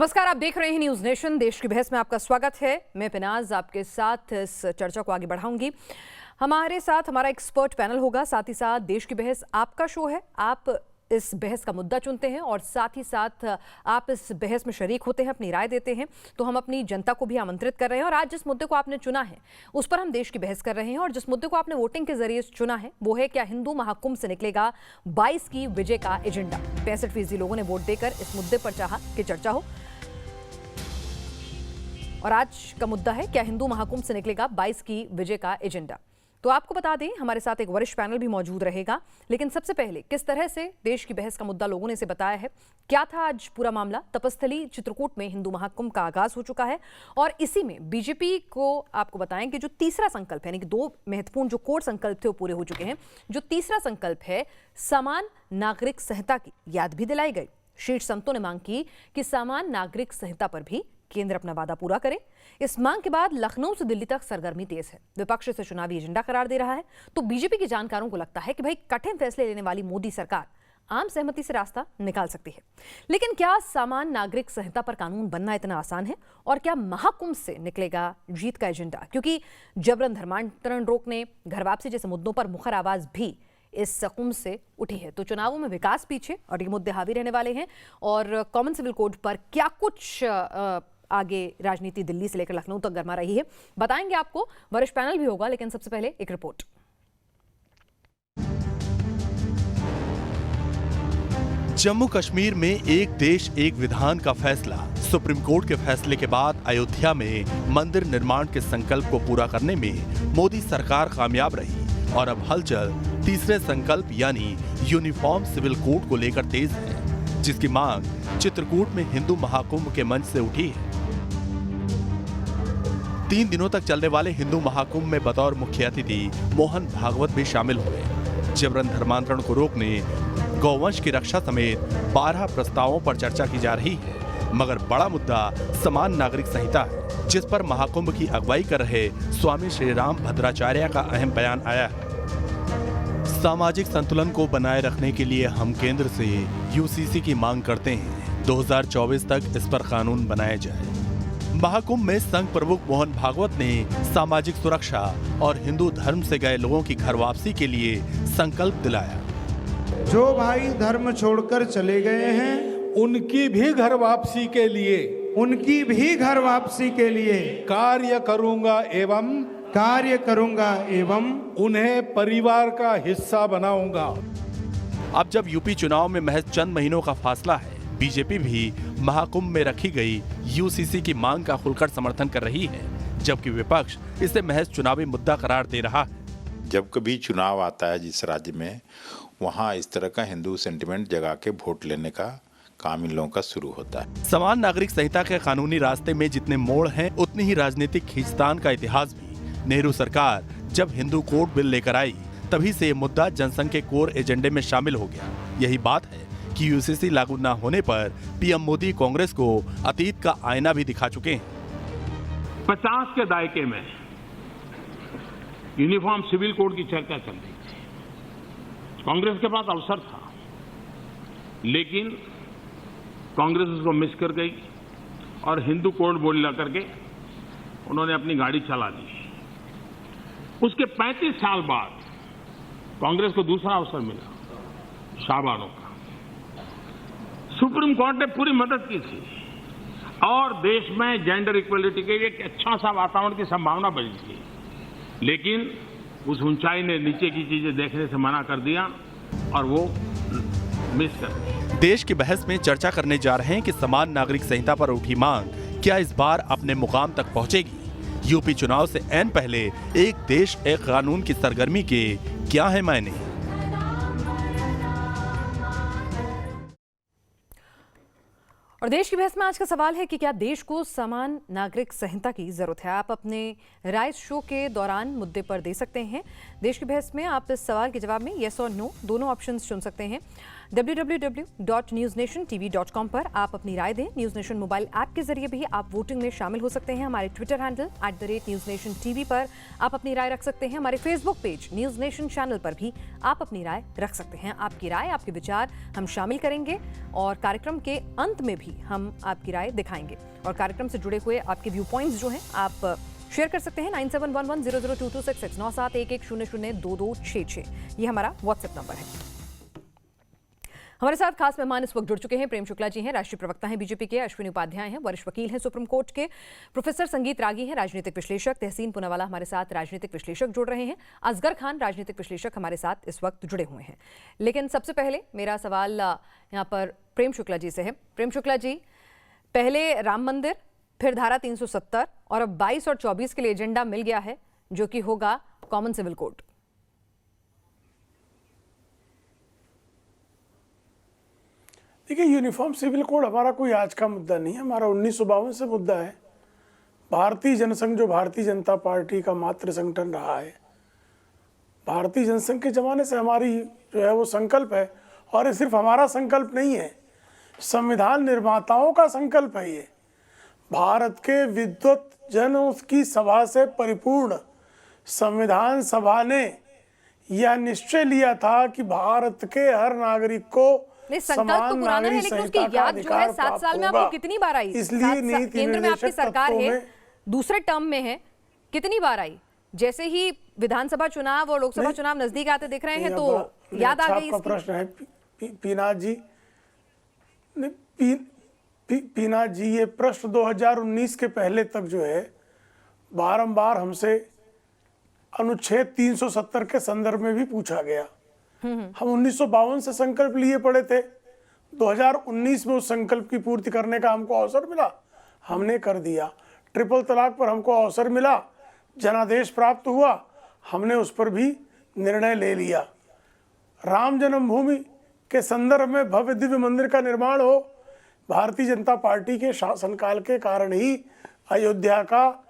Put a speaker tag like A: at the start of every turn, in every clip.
A: नमस्कार, आप देख रहे हैं न्यूज नेशन। देश की बहस में आपका स्वागत है। मैं पिनाज आपके साथ इस चर्चा को आगे बढ़ाऊंगी। हमारे साथ हमारा एक्सपर्ट पैनल होगा, साथ ही साथ देश की बहस आपका शो है। आप इस बहस का मुद्दा चुनते हैं और साथ ही साथ आप इस बहस में शरीक होते हैं, अपनी राय देते हैं। तो हम अपनी जनता को भी आमंत्रित कर रहे हैं और आज जिस मुद्दे को आपने चुना है उस पर हम देश की बहस कर रहे हैं। और जिस मुद्दे को आपने वोटिंग के जरिए चुना है वो है, क्या हिंदू महाकुंभ से निकलेगा 22 की विजय का एजेंडा। 65% लोगों ने वोट देकर इस मुद्दे पर चाहा कि चर्चा हो। और आज का मुद्दा है, क्या हिंदू महाकुंभ से निकलेगा 22 की विजय का एजेंडा। तो आपको बता दें, हमारे साथ एक वरिष्ठ पैनल भी मौजूद रहेगा। लेकिन सबसे पहले किस तरह से देश की बहस का मुद्दा लोगों ने इसे बताया है, क्या था आज पूरा मामला। तपस्थली चित्रकूट में हिंदू महाकुंभ का आगाज हो चुका है और इसी में बीजेपी को आपको बताएं कि जो तीसरा संकल्प है, यानी कि 2 महत्वपूर्ण जो कोर संकल्प थे वो पूरे हो चुके हैं। जो तीसरा संकल्प है, समान नागरिक संहिता की याद भी दिलाई गई। शीर्ष संतों ने मांग की कि समान नागरिक संहिता पर भी केंद्र अपना वादा पूरा करे। इस मांग के बाद लखनऊ से दिल्ली तक सरगर्मी तेज है। विपक्ष इसे चुनावी एजेंडा करार दे रहा है। तो बीजेपी के जानकारों को लगता है कि भाई कठिन फैसले लेने वाली मोदी सरकार आम सहमति से रास्ता निकाल सकती है। लेकिन क्या समान नागरिक संहिता पर कानून बनना इतना आसान है? और क्या महाकुंभ से निकलेगा जीत का एजेंडा? क्योंकि जबरन धर्मांतरण रोकने, घर वापसी जैसे मुद्दों पर मुखर आवाज भी इस कुंभ से उठी है। तो चुनावों में विकास पीछे और ये मुद्दे हावी रहने वाले हैं। और कॉमन सिविल कोड पर क्या कुछ आगे राजनीति दिल्ली से लेकर लखनऊ तक गरमा रही है, बताएंगे आपको। वरिष्ठ पैनल भी होगा, लेकिन सबसे पहले एक रिपोर्ट।
B: जम्मू कश्मीर में एक देश एक विधान का फैसला। सुप्रीम कोर्ट के फैसले के बाद अयोध्या में मंदिर निर्माण के संकल्प को पूरा करने में मोदी सरकार कामयाब रही और अब हलचल तीसरे संकल्प यानी यूनिफॉर्म सिविल कोड को लेकर तेज है, जिसकी मांग चित्रकूट में हिंदू महाकुंभ के मंच से उठी है। 3 दिनों तक चलने वाले हिंदू महाकुंभ में बतौर मुख्य अतिथि मोहन भागवत भी शामिल हुए। जबरन धर्मांतरण को रोकने, गौवंश की रक्षा समेत 12 प्रस्तावों पर चर्चा की जा रही है। मगर बड़ा मुद्दा समान नागरिक संहिता है, जिस पर महाकुंभ की अगुवाई कर रहे स्वामी श्री राम भद्राचार्य का अहम बयान आया है। सामाजिक संतुलन को बनाए रखने के लिए हम केंद्र से यूसीसी की मांग करते हैं, 2024 तक इस पर कानून बनाया जाए। महाकुंभ में संघ प्रमुख मोहन भागवत ने सामाजिक सुरक्षा और हिंदू धर्म से गए लोगों की घर वापसी के लिए संकल्प दिलाया।
C: जो भाई धर्म छोड़कर चले गए हैं
D: उनकी भी घर वापसी के लिए कार्य करूंगा एवं
C: उन्हें परिवार का हिस्सा बनाऊंगा।
B: अब जब यूपी चुनाव में महज चंद महीनों का फासला है, बीजेपी भी महाकुंभ में रखी गई यूसीसी की मांग का खुलकर समर्थन कर रही है, जबकि विपक्ष इसे महज चुनावी मुद्दा करार दे रहा है।
E: जब कभी चुनाव आता है जिस राज्य में, वहां इस तरह का हिंदू सेंटिमेंट जगा के वोट लेने का काम इन लोगों का शुरू होता है।
B: समान नागरिक संहिता के कानूनी रास्ते में जितने मोड़ हैं, उतनी ही राजनीतिक खींचतान का इतिहास भी। नेहरू सरकार जब हिंदू कोड बिल लेकर आई, तभी से ये मुद्दा जनसंघ के कोर एजेंडे में शामिल हो गया। यही बात है कि यूसीसी लागू न होने पर पीएम मोदी कांग्रेस को अतीत का आईना भी दिखा चुके हैं।
F: 50 के दायके में यूनिफॉर्म सिविल कोड की चर्चा चल रही थी। कांग्रेस के पास अवसर था, लेकिन कांग्रेस उसको मिस कर गई और हिंदू कोड बोल करके उन्होंने अपनी गाड़ी चला दी। उसके 35 साल बाद कांग्रेस को दूसरा अवसर मिला, शाहबानों का। सुप्रीम कोर्ट ने पूरी मदद की थी और देश में जेंडर इक्वलिटी के लिए एक अच्छा सा वातावरण की संभावना बनी थी, लेकिन उस ऊंचाई ने नीचे की चीजें देखने से मना कर दिया और वो मिस कर दी।
B: देश की बहस में चर्चा करने जा रहे हैं कि समान नागरिक संहिता पर उठी मांग क्या इस बार अपने मुकाम तक पहुंचेगी। यूपी चुनाव से ऐन पहले एक देश एक कानून की सरगर्मी के क्या है मायने।
A: और देश की बहस में आज का सवाल है कि क्या देश को समान नागरिक संहिता की जरूरत है। आप अपने राय शो के दौरान मुद्दे पर दे सकते हैं। देश की बहस में आप इस सवाल के जवाब में येस और नो दोनों ऑप्शंस चुन सकते हैं। www.newsnationtv.com पर आप अपनी राय दें। न्यूज नेशन मोबाइल ऐप के जरिए भी आप वोटिंग में शामिल हो सकते हैं। हमारे ट्विटर हैंडल @newsnationtv पर आप अपनी राय रख सकते हैं। हमारे Facebook page news nation channel पर भी आप अपनी राय रख सकते हैं। आपकी राय, आपके विचार हम शामिल करेंगे और कार्यक्रम के अंत में भी हम आपकी राय दिखाएंगे। और कार्यक्रम से जुड़े हुए आपके व्यू पॉइंट्स जो हैं आप शेयर कर सकते हैं 9711002266 9711002266। ये हमारा व्हाट्सएप नंबर है। हमारे साथ खास मेहमान इस वक्त जुड़ चुके हैं। प्रेम शुक्ला जी हैं, राष्ट्रीय प्रवक्ता हैं बीजेपी के। अश्विनी उपाध्याय हैं, वरिष्ठ वकील हैं सुप्रीम कोर्ट के। प्रोफेसर संगीत रागी हैं, राजनीतिक विश्लेषक। तहसीन पूनावाला हमारे साथ राजनीतिक विश्लेषक जुड़ रहे हैं। असगर खान राजनीतिक विश्लेषक हमारे साथ इस वक्त जुड़े हुए हैं। लेकिन सबसे पहले मेरा सवाल यहाँ पर प्रेम शुक्ला जी से है। प्रेम शुक्ला जी, पहले राम मंदिर, फिर धारा 370 और अब 22 और 24 के लिए एजेंडा मिल गया है जो कि होगा कॉमन सिविल कोड।
D: देखिए, यूनिफॉर्म सिविल कोड हमारा कोई आज का मुद्दा नहीं है, हमारा 1952 से मुद्दा है। भारतीय जनसंघ जो भारतीय जनता पार्टी का मातृ संगठन रहा है, भारतीय जनसंघ के ज़माने से हमारी जो है वो संकल्प है। और ये सिर्फ हमारा संकल्प नहीं है, संविधान निर्माताओं का संकल्प है। ये भारत के विद्वत जनों की सभा से परिपूर्ण संविधान सभा ने यह निश्चय लिया था कि भारत के हर नागरिक को
A: संकल्प तो पुराना है, लेकिन उसकी याद जो है 7 साल में आपको कितनी बार आई?
D: इसलिए
A: केंद्र में आपकी सरकार है, दूसरे टर्म में है, कितनी बार आई? जैसे ही विधानसभा चुनाव और लोकसभा चुनाव नजदीक आते दिख रहे हैं तो याद आ गई।
D: प्रश्न है पीनाथ जी, पीनाथ जी, ये प्रश्न 2019 के पहले तक जो है बारंबार हमसे अनुच्छेद 370 के संदर्भ में भी पूछा गया। हम 1952 से संकल्प लिए पड़े थे, 2019 में उस संकल्प की पूर्ति करने का हमको अवसर मिला, हमने कर दिया। ट्रिपल तलाक पर हमको अवसर मिला, जनादेश प्राप्त हुआ, हमने उस पर भी निर्णय ले लिया। राम जन्मभूमि के संदर्भ में भव्य दिव्य मंदिर का निर्माण हो, भारतीय जनता पार्टी के शासनकाल के कारण ही अयोध्या का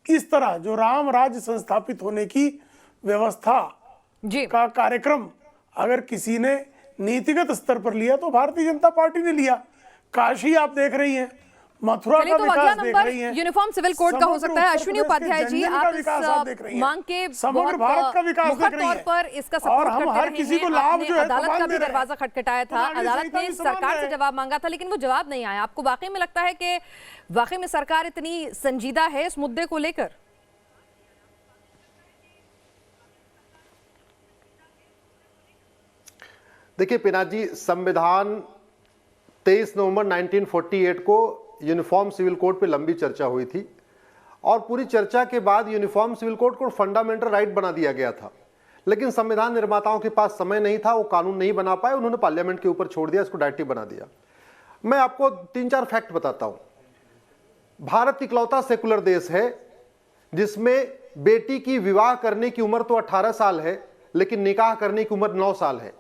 D: इस तरह जो राम राज्य संस्थापित होने की व्यवस्था का कार्यक्रम अगर किसी ने नीतिगत स्तर पर लिया तो भारतीय जनता पार्टी ने लिया। काशी आप देख रही हैं, मथुरा का विकास देख रही हैं,
A: यूनिफॉर्म सिविल कोड का हो सकता है। अश्विनी उपाध्याय जी, आप इस मांग के
D: समग्र भारत का विकास देख रही हैं
A: पर इसका सपोर्ट करते
D: हर किसी को लाभ जो है
A: अदालत का भी दरवाजा खटखटाया था, अदालत ने सरकार से जवाब मांगा था लेकिन वो जवाब नहीं आया। आपको वाकई में लगता है कि वाकई में सरकार इतनी संजीदा है इस मुद्दे को लेकर?
G: देखिए पीनाथ जी, संविधान 23 नवंबर 1948 को यूनिफॉर्म सिविल कोड पे लंबी चर्चा हुई थी और पूरी चर्चा के बाद यूनिफॉर्म सिविल कोड को फंडामेंटल राइट बना दिया गया था। लेकिन संविधान निर्माताओं के पास समय नहीं था, वो कानून नहीं बना पाए, उन्होंने पार्लियामेंट के ऊपर छोड़ दिया, इसको डायरेक्टिव बना दिया। मैं आपको 3-4 फैक्ट बताता हूं। भारत इकलौता सेकुलर देश है जिसमें बेटी की विवाह करने की उम्र तो 18 साल है लेकिन निकाह करने की उम्र 9 साल है।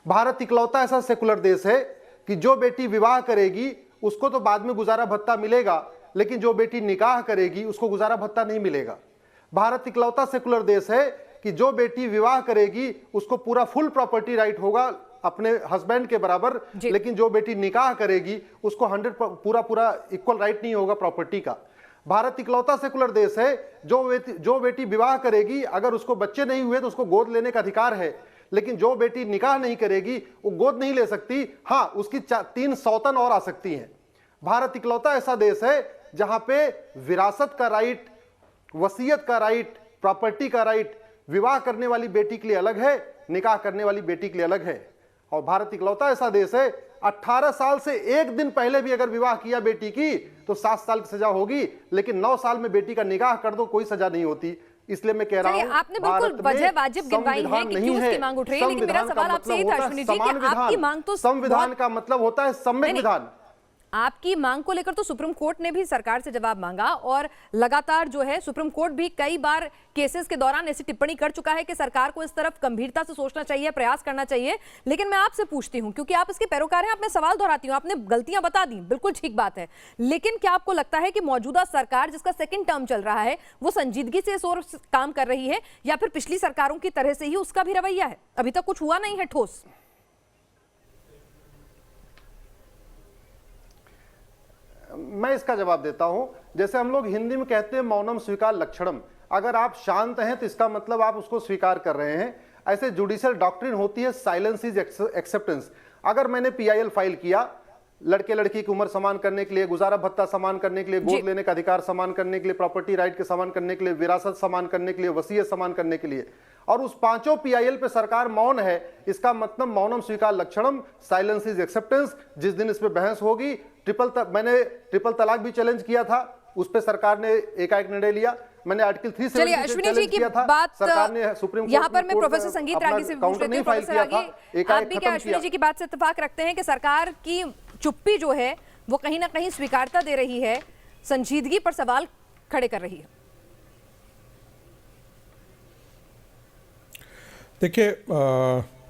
G: भारत इकलौता ऐसा सेकुलर देश है कि जो बेटी विवाह करेगी उसको तो बाद में गुजारा भत्ता मिलेगा, लेकिन जो बेटी निकाह करेगी उसको गुजारा भत्ता नहीं मिलेगा। भारत इकलौता सेकुलर देश है कि जो बेटी विवाह करेगी उसको पूरा फुल प्रॉपर्टी राइट होगा अपने हस्बैंड के बराबर, लेकिन जो बेटी निकाह करेगी उसको 100 पूरा इक्वल राइट नहीं होगा प्रॉपर्टी का। भारत इकलौता सेकुलर देश है जो बेटी विवाह करेगी अगर उसको बच्चे नहीं हुए तो उसको गोद लेने का अधिकार है, लेकिन जो बेटी निकाह नहीं करेगी वो गोद नहीं ले सकती। हाँ, उसकी 3 सौतन और आ सकती हैं। भारत इकलौता ऐसा देश है जहां पे विरासत का राइट, वसीयत का राइट, प्रॉपर्टी का राइट विवाह करने वाली बेटी के लिए अलग है, निकाह करने वाली बेटी के लिए अलग है। और भारत इकलौता ऐसा देश है 18 साल से एक दिन पहले भी अगर विवाह किया बेटी की तो 7 साल की सजा होगी, लेकिन 9 साल में बेटी का निकाह कर दो कोई सजा नहीं होती। इसलिए मैं कह रहा हूं
A: आपने बिल्कुल वजह वाजिब गिनवाई है कि क्यों उसकी मांग उठ रही है, लेकिन मेरा सवाल आपसे ही था अश्विनी जी कि आपकी मांग तो
G: संविधान का मतलब होता है सम्यक विधान।
A: आपकी मांग को लेकर तो सुप्रीम कोर्ट ने भी सरकार से जवाब मांगा और लगातार जो है सुप्रीम कोर्ट भी कई बार केसेस के दौरान ऐसी टिप्पणी कर चुका है कि सरकार को इस तरफ गंभीरता से सोचना चाहिए, प्रयास करना चाहिए। लेकिन मैं आपसे पूछती हूं क्योंकि आप इसके पैरोकार हैं, आप मैं सवाल दोहराती हूं, आपने गलतियां बता दी, बिल्कुल ठीक बात है, लेकिन क्या आपको लगता है कि मौजूदा सरकार जिसका सेकंड टर्म चल रहा है वो संजीदगी से इस ओर काम कर रही है या फिर पिछली सरकारों की तरह से ही उसका भी रवैया है? अभी तक कुछ हुआ नहीं है ठोस।
G: मैं इसका जवाब देता हूं। जैसे हम लोग हिंदी में कहते हैं मौनम स्वीकार लक्षणम, अगर आप शांत हैं तो इसका मतलब आप उसको स्वीकार कर रहे हैं। ऐसे जुडिशियल डॉक्ट्रिन होती है साइलेंस इज एक्सेप्टेंस। अगर मैंने पीआईएल फाइल किया, लड़के लड़की की उम्र समान करने के लिए, गुजारा भत्ता समान करने के लिए, गोद लेने का अधिकार समान करने के लिए, प्रॉपर्टी राइट के समान करने के लिए, विरासत समान करने के लिए, वसीयत समान करने के लिए, और उस पांचों पीआईएल पे सरकार मौन है, इसका मतलब मौनम स्वीकार लक्षणम, साइलेंस इज एक्सेप्टेंस। जिस दिन इस पे बहस होगी, मैंने ट्रिपल तलाक भी चैलेंज किया था, उस पे सरकार ने एकाएक निर्णय लिया। मैंने आर्टिकल 370
A: चलिए अश्विनी जी की बात,
G: सरकार ने सुप्रीम कोर्ट
A: यहाँ पर मैं प्रोफेसर संगीत रागी से पूछ लेती हूँ। प्रोफेसर रागी, आप भी क्या अश्विनी जी की बात से इत्तेफाक रखते हैं कि सरकार की चुप्पी जो है वो कहीं ना कहीं स्वीकारता दे रही है, संजीदगी पर सवाल खड़े कर रही है?
H: देखिए,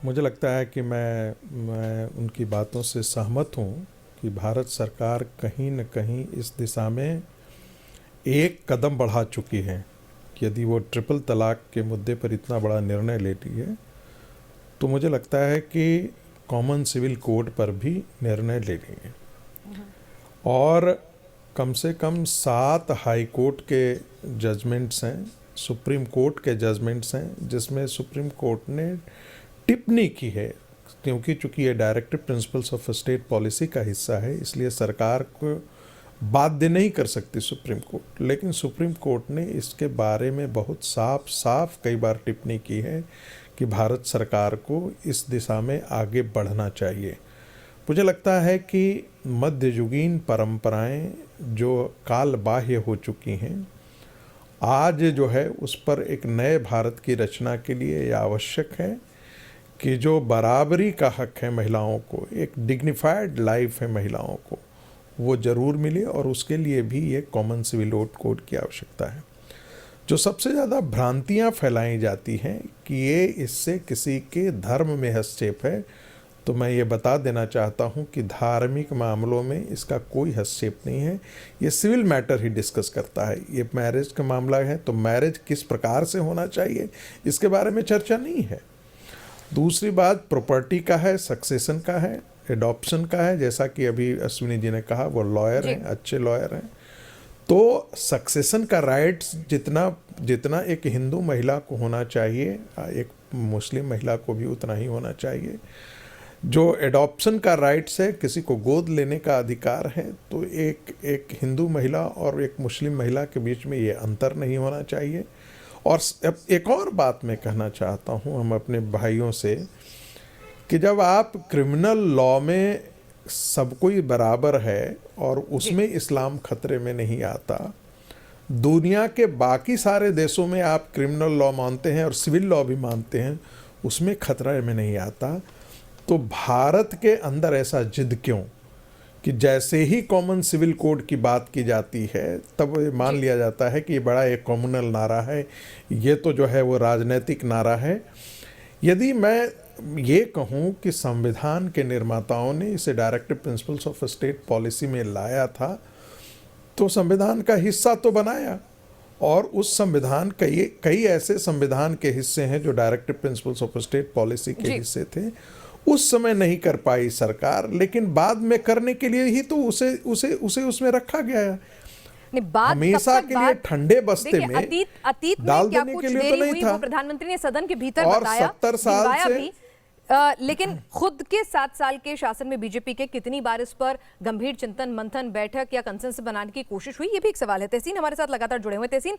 H: मुझे लगता है कि मैं उनकी बातों से सहमत हूँ कि भारत सरकार कहीं न कहीं इस दिशा में एक कदम बढ़ा चुकी है कि यदि वो ट्रिपल तलाक के मुद्दे पर इतना बड़ा निर्णय लेती है तो मुझे लगता है कि कॉमन सिविल कोड पर भी निर्णय ले लेंगे। और कम से कम 7 हाई कोर्ट के जजमेंट्स हैं, सुप्रीम कोर्ट के जजमेंट्स हैं, जिसमें सुप्रीम कोर्ट ने टिप्पणी की है, क्योंकि चूंकि ये directive principles of state policy का हिस्सा है, इसलिए सरकार को बाध्य नहीं कर सकती सुप्रीम कोर्ट। लेकिन सुप्रीम कोर्ट ने इसके बारे में बहुत साफ साफ कई बार टिप्पणी की है कि भारत सरकार को इस दिशा में आगे बढ़ना चाहिए। मुझे लगता है कि मध्ययुगीन परंपराएं जो काल बाह्य हो चुकी हैं, आज जो है उस पर एक नए भारत की रचना के लिए यह आवश्यक है कि जो बराबरी का हक है महिलाओं को, एक डिग्निफाइड लाइफ है महिलाओं को, वो ज़रूर मिले, और उसके लिए भी ये कॉमन सिविल कोड की आवश्यकता है। जो सबसे ज़्यादा भ्रांतियाँ फैलाई जाती हैं कि ये इससे किसी के धर्म में हस्तक्षेप है, तो मैं ये बता देना चाहता हूँ कि धार्मिक मामलों में इसका कोई हस्तक्षेप नहीं है। ये सिविल मैटर ही डिस्कस करता है। ये मैरिज का मामला है तो मैरिज किस प्रकार से होना चाहिए, इसके बारे में चर्चा नहीं है। दूसरी बात प्रॉपर्टी का है, सक्सेशन का है, एडॉप्शन का है। जैसा कि अभी अश्विनी जी ने कहा, वो लॉयर हैं, अच्छे लॉयर हैं। तो सक्सेशन का राइट्स जितना एक हिंदू महिला को होना चाहिए, एक मुस्लिम महिला को भी उतना ही होना चाहिए। जो एडॉप्शन का राइट्स है, किसी को गोद लेने का अधिकार है, तो एक हिंदू महिला और एक मुस्लिम महिला के बीच में ये अंतर नहीं होना चाहिए। और एक और बात मैं कहना चाहता हूँ हम अपने भाइयों से कि जब आप क्रिमिनल लॉ में सब कोई बराबर है और उसमें इस्लाम खतरे में नहीं आता, दुनिया के बाकी सारे देशों में आप क्रिमिनल लॉ मानते हैं और सिविल लॉ भी मानते हैं, उसमें खतरा में नहीं आता, तो भारत के अंदर ऐसा जिद क्यों कि जैसे ही कॉमन सिविल कोड की बात की जाती है तब मान लिया जाता है कि ये बड़ा एक कॉम्युनल नारा है, ये तो जो है वो राजनीतिक नारा है। यदि मैं ये कहूँ कि संविधान के निर्माताओं ने इसे directive principles of state policy में लाया था, तो संविधान का हिस्सा तो बनाया, और उस संविधान कई ऐसे संविधान के हिस्से हैं जो directive principles of state policy के हिस्से थे। उस समय नहीं कर पाई सरकार, लेकिन बाद में करने के लिए ही तो उसे उसमें रखा गया है। हमेशा के लिए ठंडे बस्ते में
A: अतीत
H: डाल
A: में क्या
H: देने
A: कुछ
H: के लिए तो
A: देरी
H: नहीं
A: हुई,
H: था।
A: वो प्रधानमंत्री ने सदन के भीतर
H: और
A: बताया,
H: 70 साल
A: गिनवाया
H: से
A: भी। लेकिन खुद के 7 साल के शासन में बीजेपी के कितनी बार इस पर गंभीर चिंतन मंथन, बैठक या कंसेंसस बनाने की कोशिश हुई, ये भी एक सवाल है। तहसीन हमारे साथ लगातार जुड़े हुए। तहसीन,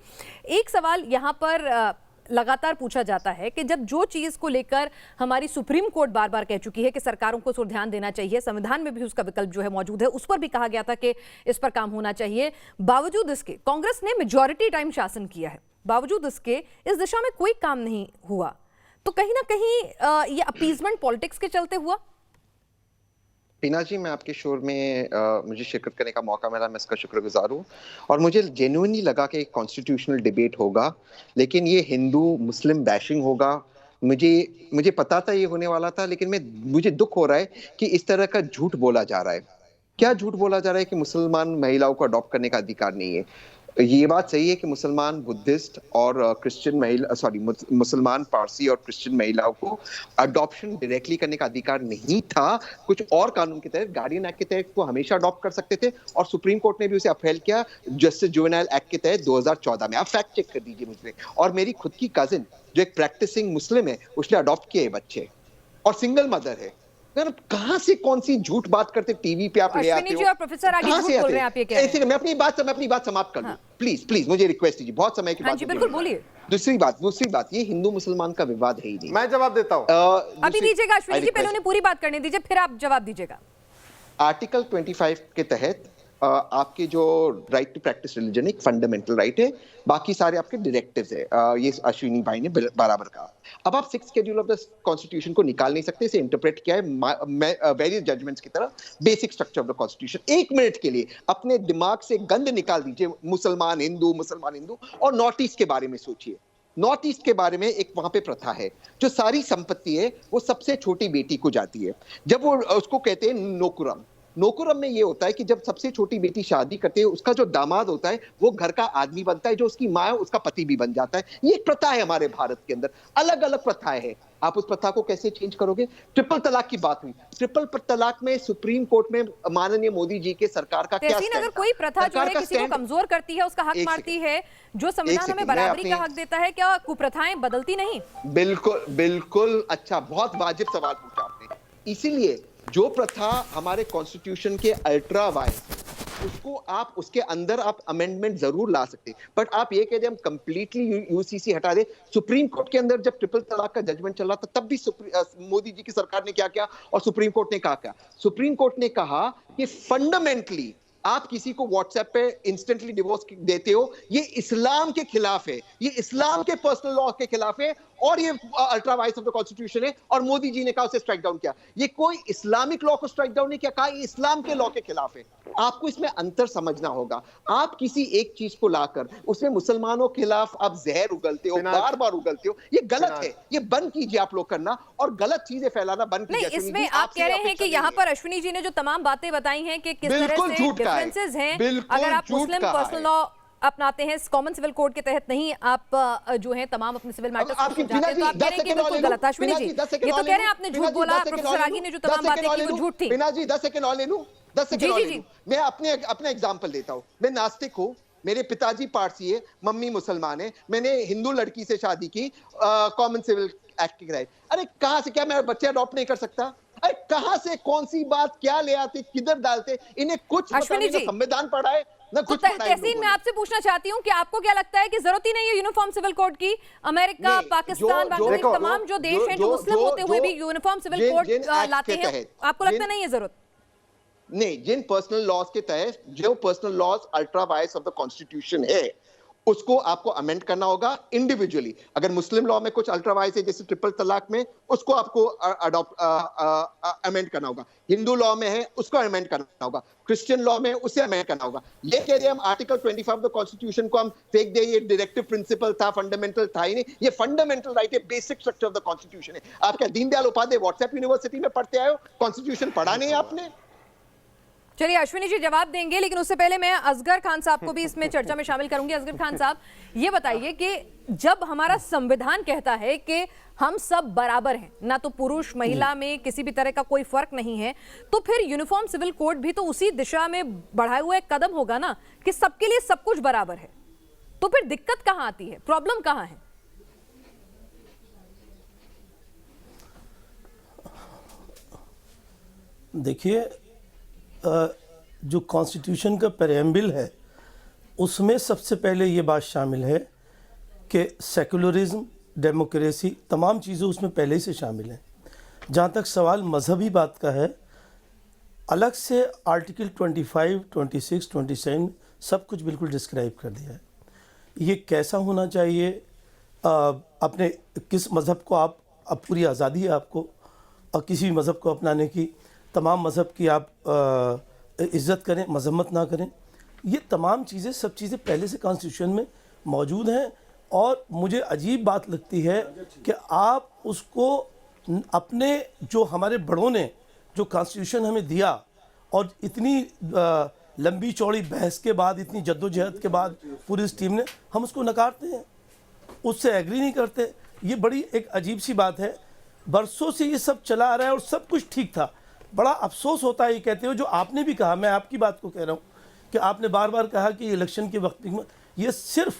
A: एक सवाल यहाँ पर लगातार पूछा जाता है कि जब जो चीज को लेकर हमारी सुप्रीम कोर्ट बार बार कह चुकी है कि सरकारों को उस पर ध्यान देना चाहिए, संविधान में भी उसका विकल्प जो है मौजूद है, उस पर भी कहा गया था कि इस पर काम होना चाहिए, बावजूद इसके कांग्रेस ने मेजॉरिटी टाइम शासन किया है, बावजूद इसके इस दिशा में कोई काम नहीं हुआ, तो कहीं ना कहीं ये अपीजमेंट पॉलिटिक्स के चलते हुआ।
I: पीना जी, मैं आपके शोर में मुझे शिरकत करने का मौका मिला, मैं इसका शुक्रगुजार हूँ। और मुझे जेन्युइनली लगा कि एक कॉन्स्टिट्यूशनल डिबेट होगा, लेकिन ये हिंदू मुस्लिम बैशिंग होगा। मुझे पता था ये होने वाला था, लेकिन मुझे दुख हो रहा है कि इस तरह का झूठ बोला जा रहा है। क्या झूठ बोला जा रहा है कि मुसलमान महिलाओं को अडॉप्ट करने का अधिकार नहीं है। ये बात सही है कि मुसलमान बुद्धिस्ट और क्रिश्चियन महिला मुसलमान पारसी और क्रिश्चियन महिलाओं को अडॉप्शन डायरेक्टली करने का अधिकार नहीं था। कुछ और कानून के तहत, गार्डियन एक्ट के तहत वो हमेशा अडॉप्ट कर सकते थे और सुप्रीम कोर्ट ने भी उसे अपहेल किया जस्टिस जुवेनाइल एक्ट के तहत 2014 में। आप फैक्ट चेक कर दीजिए मुझे। और मेरी खुद की कजिन जो एक प्रैक्टिसिंग मुस्लिम है, उसने अडॉप्ट किए बच्चे और सिंगल मदर है। यार कहां से कौन सी झूठ बात करते टीवी पे आप ले आते हो?
A: और प्रोफेसर आगे झूठ बोल रहे हैं आप, ये कह रहे हैं।
I: मैं अपनी बात समाप्त कर लूं। प्लीज मुझे रिक्वेस्ट कीजिए, बहुत समय की बात।
A: हाँ जी बिल्कुल बोलिए।
I: दूसरी बात, ये हिंदू मुसलमान का विवाद है ही नहीं।
G: मैं जवाब देता हूं।
A: अभी दीजिएगा अश्विनी जी, पहले उन्हें पूरी बात करने दीजिए, फिर आप जवाब दीजिएगा।
I: आर्टिकल 25 के तहत आपके जो राइट टू प्रैक्टिस रिलीजन एक फंडामेंटल राइट है, बाकी सारे आपके डायरेक्टिव्स है। ये अश्विनी भाई ने बराबर कहा। अब आप 6th schedule of the constitution को निकाल नहीं सकते, इसे इंटरप्रेट किया है वेरियस जजमेंट्स की तरह basic structure of the constitution. 1 minute के लिए अपने दिमाग से गंद निकाल दीजिए मुसलमान हिंदू और नॉर्थ ईस्ट के बारे में सोचिए। नॉर्थ ईस्ट के बारे में एक वहां पे प्रथा है, जो सारी संपत्ति है वो सबसे छोटी बेटी को जाती है। जब वो उसको कहते हैं नोकुरम में ये होता है कि जब सबसे छोटी बेटी शादी करती है, उसका जो दामाद होता है वो घर का आदमी बनता है, जो उसकी माँ है उसका पति भी बन जाता है। ये एक प्रथा है हमारे भारत के अंदर, अलग अलग प्रथाएं हैं। आप उस प्रथा को कैसे चेंज करोगे? ट्रिपल तलाक की बात हुई, ट्रिपल तलाक में सुप्रीम कोर्ट में माननीय मोदी जी के सरकार का क्या स्टैंड?
A: अगर कोई प्रथा जो है किसी को कमजोर करती है, उसका हक मारती है, जो संविधान हमें बराबरी का हक देता है, क्या कुप्रथाएं बदलती नहीं?
I: बिल्कुल अच्छा, बहुत वाजिब सवाल पूछा आपने। इसीलिए जो प्रथा हमारे कॉन्स्टिट्यूशन के अल्ट्रा वाइज, उसको आप उसके अंदर आप अमेंडमेंट जरूर ला सकते हैं, बट आप ये कह दे हम कंप्लीटली यूसीसी हटा दे। सुप्रीम कोर्ट के अंदर जब ट्रिपल तलाक का जजमेंट चल रहा था, तब भी मोदी जी की सरकार ने क्या किया और सुप्रीम कोर्ट ने क्या? सुप्रीम कोर्ट ने कहा कि फंडामेंटली आप किसी को व्हाट्सएप पे इंस्टेंटली डिवोर्स देते हो, ये इस्लाम के खिलाफ है, ये इस्लाम के पर्सनल लॉ के खिलाफ है और ये ultra vice of the constitution है। और मोदी जी ने कहा उसे स्ट्राइक डाउन किया। ये कोई इस्लामिक लॉ को स्ट्राइक डाउन नहीं किया, कहा ये इस्लाम के लॉ के खिलाफ है। आपको इसमें अंतर समझना होगा। आप किसी एक चीज को लाकर उसमें मुसलमानों के खिलाफ आप जहर उगलते हो, बार बार उगलते हो, ये गलत है। ये बंद कीजिए आप लोग करना, और गलत चीजें फैलाना बंद कीजिए।
A: नहीं, इसमें आप कह रहे हैं कि यहाँ पर अश्विनी जी ने जो तमाम बातें बताई हैं कि किस तरह से डिफरेंसेस हैं, अगर आप मुस्लिम पर्सनल लॉ अपनाते हैं, कॉमन सिविल कोड के तहत नहीं आप जो है तमाम अपने सिविल मैटर्स को समझाते हैं, तो आप कह रहे हैं कि बिल्कुल गलत है। अश्विनी जी ये तो कह रहे हैं आपने झूठ बोला, प्रोफेसर रागी ने जो तमाम बातें की वो झूठ थी।
I: बिना जी 10 सेकंड और ले लूं, 10 सेकंड और ले लूं। मैं अपने एग्जांपल देता हूं। मैं नास्तिक हूं, मेरे पिताजी पारसी है, मम्मी मुसलमान है, मैंने हिंदू लड़की से शादी की कॉमन सिविल एक्ट के तहत। अरे कहां से, क्या मैं बच्चे अडॉप्ट नहीं कर सकता? अरे कहां से कौन सी बात क्या ले आते, किधर डालते? इन्हें कुछ संविधान पढ़ा है ना कुछ।
A: तहसीन, मैं आपसे पूछना चाहती हूं कि आपको क्या लगता है कि जरूरत ही नहीं है यूनिफॉर्म सिविल कोड की? अमेरिका, पाकिस्तान, बांग्लादेश, तमाम जो देश हैं जो मुस्लिम होते हुए भी यूनिफॉर्म सिविल कोड लाते हैं, आपको लगता नहीं है जरूरत?
I: नहीं, जिन पर्सनल लॉज के तहत, जो personal laws ultra vires of the constitution है, उसको आपको अमेंड करना होगा इंडिविजुअली। अगर मुस्लिम लॉ में कुछ अल्ट्रा वायस है जैसे ट्रिपल तलाक में, उसको आपको अमेंड करना होगा। हिंदू लॉ में है, उसको अमेंड करना होगा। क्रिश्चियन लॉ में उसे अमेंड करना होगा। ये कह रहे हैं हम आर्टिकल 25 ऑफ द कॉन्स्टिट्यूशन को हम फेंक दे, ये डायरेक्टिव प्रिंसिपल था, फंडामेंटल था ही नहीं। ये फंडामेंटल राइट है, basic structure of the constitution है। आप क्या दीनदयाल उपाध्याय व्हाट्सएप यूनिवर्सिटी में पढ़ते आए हो? कॉन्स्टिट्यूशन पढ़ा नहीं आपने?
A: चलिए अश्विनी जी जवाब देंगे, लेकिन उससे पहले मैं असगर खान साहब को भी इसमें चर्चा में शामिल करूंगी। असगर खान साहब, ये बताइए कि जब हमारा संविधान कहता है कि हम सब बराबर हैं, ना तो पुरुष महिला में किसी भी तरह का कोई फर्क नहीं है, तो फिर यूनिफॉर्म सिविल कोड भी तो उसी दिशा में बढ़ाए हुए एक कदम होगा ना कि सबके लिए सब कुछ बराबर है। तो फिर दिक्कत कहां आती है, प्रॉब्लम कहां है?
J: देखिए, जो कॉन्स्टिट्यूशन का प्रेएम्बल है उसमें सबसे पहले ये बात शामिल है कि सेकुलरिज्म, डेमोक्रेसी, तमाम चीज़ें उसमें पहले ही से शामिल हैं। जहाँ तक सवाल मजहबी बात का है, अलग से आर्टिकल 25, 26, 27 सब कुछ बिल्कुल डिस्क्राइब कर दिया है। ये कैसा होना चाहिए, अपने किस मज़हब को आप, अब पूरी आज़ादी है आपको और किसी भी मज़हब को अपनाने की, तमाम मज़हब की आप इज़्ज़त करें, मजम्मत ना करें। ये तमाम चीज़ें, सब चीज़ें पहले से कॉन्स्टिट्यूशन में मौजूद हैं। और मुझे अजीब बात लगती है कि आप उसको अपने, जो हमारे बड़ों ने जो कॉन्स्टिट्यूशन हमें दिया और इतनी लंबी चौड़ी बहस के बाद, इतनी जद्दोजहद के बाद पूरी इस टीम ने, हम उसको नकारते हैं, उससे एग्री नहीं करते। ये बड़ी एक अजीब सी बात है। बरसों से ये सब चला आ रहा है और सब कुछ ठीक था। बड़ा अफसोस होता है ये कहते हो, जो आपने भी कहा, मैं आपकी बात को कह रहा हूँ कि आपने बार बार कहा कि इलेक्शन के वक्त में ये सिर्फ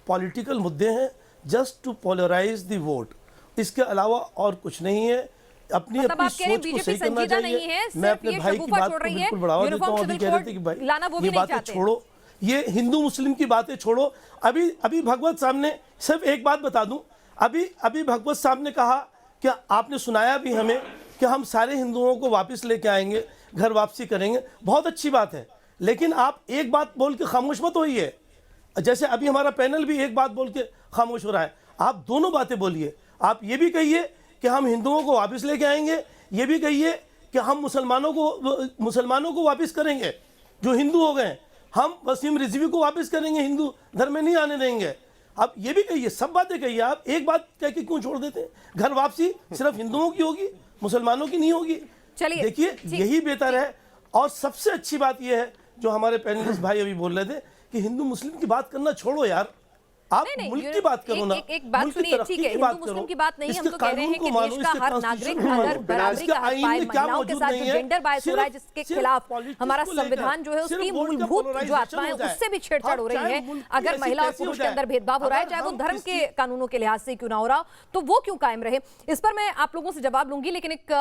J: पॉलिटिकल मुद्दे हैं, just to polarise the vote, इसके अलावा और कुछ नहीं है। अपनी
A: मतलब
J: अपनी
A: आप कह रहे
J: सोच को
A: बीजेपी
J: सही करना
A: संजीदा नहीं
J: चाहिए।
A: है,
J: मैं
A: सिर्फ
J: अपने
A: ये
J: भाई की
A: शगुफा
J: बात
A: छोड़
J: को
A: रही है,
J: बिल्कुल बढ़ावा देता
A: यूनिफॉर्म
J: हूँ। अभी
A: सिविल
J: कह रहे थे कि
A: कोड लाना वो
J: भाई
A: भी
J: ये
A: नहीं
J: बातें
A: चाहते।
J: छोड़ो, ये हिंदू मुस्लिम की बातें छोड़ो। अभी भगवत सामने सिर्फ एक बात बता दूं, अभी भगवत साहब ने कहा कि आपने सुनाया भी हमें कि हम सारे हिंदुओं को वापस लेके आएंगे, घर वापसी करेंगे, बहुत अच्छी बात है। लेकिन आप एक बात बोल के खामोश मत होइए, जैसे अभी हमारा पैनल भी एक बात बोल के खामोश हो रहा है। आप दोनों बातें बोलिए। आप ये भी कहिए कि हम हिंदुओं को वापस लेके आएंगे, ये भी कहिए कि हम मुसलमानों को वापस करेंगे जो हिंदू हो गए, हम वसीम रिजवी को वापस करेंगे, हिंदू धर्म में नहीं आने देंगे। आप ये भी कहिए, सब बातें कहिए। आप एक बात कह के क्यों छोड़ देते हैं? घर वापसी सिर्फ हिंदुओं की होगी, मुसलमानों की नहीं होगी।
A: चलिए,
J: देखिए यही बेहतर है। और सबसे अच्छी बात यह है जो हमारे पैनलिस्ट भाई अभी बोल रहे थे कि हिंदू मुस्लिम की बात करना छोड़ो यार, आप मुल्क की बात करो ना।
A: एक बात सुनिए, ठीक है, हिंदू मुस्लिम की बात नहीं, हम तो कह रहे हैं कि देश का हर नागरिक अगर बराबरी का हक पाए, महिलाओं के साथ जो जेंडर बायस हो रहा है, जिसके खिलाफ हमारा संविधान जो है उसकी मूलभूत जो आत्माएं उससे भी छेड़छाड़ हो रही है, अगर महिला और पुरुष के अंदर भेदभाव हो रहा है, चाहे वो धर्म के कानूनों के लिहाज से क्यों ना हो रहा, तो वो क्यों कायम रहे? इस पर मैं आप लोगों से जवाब लूंगी, लेकिन एक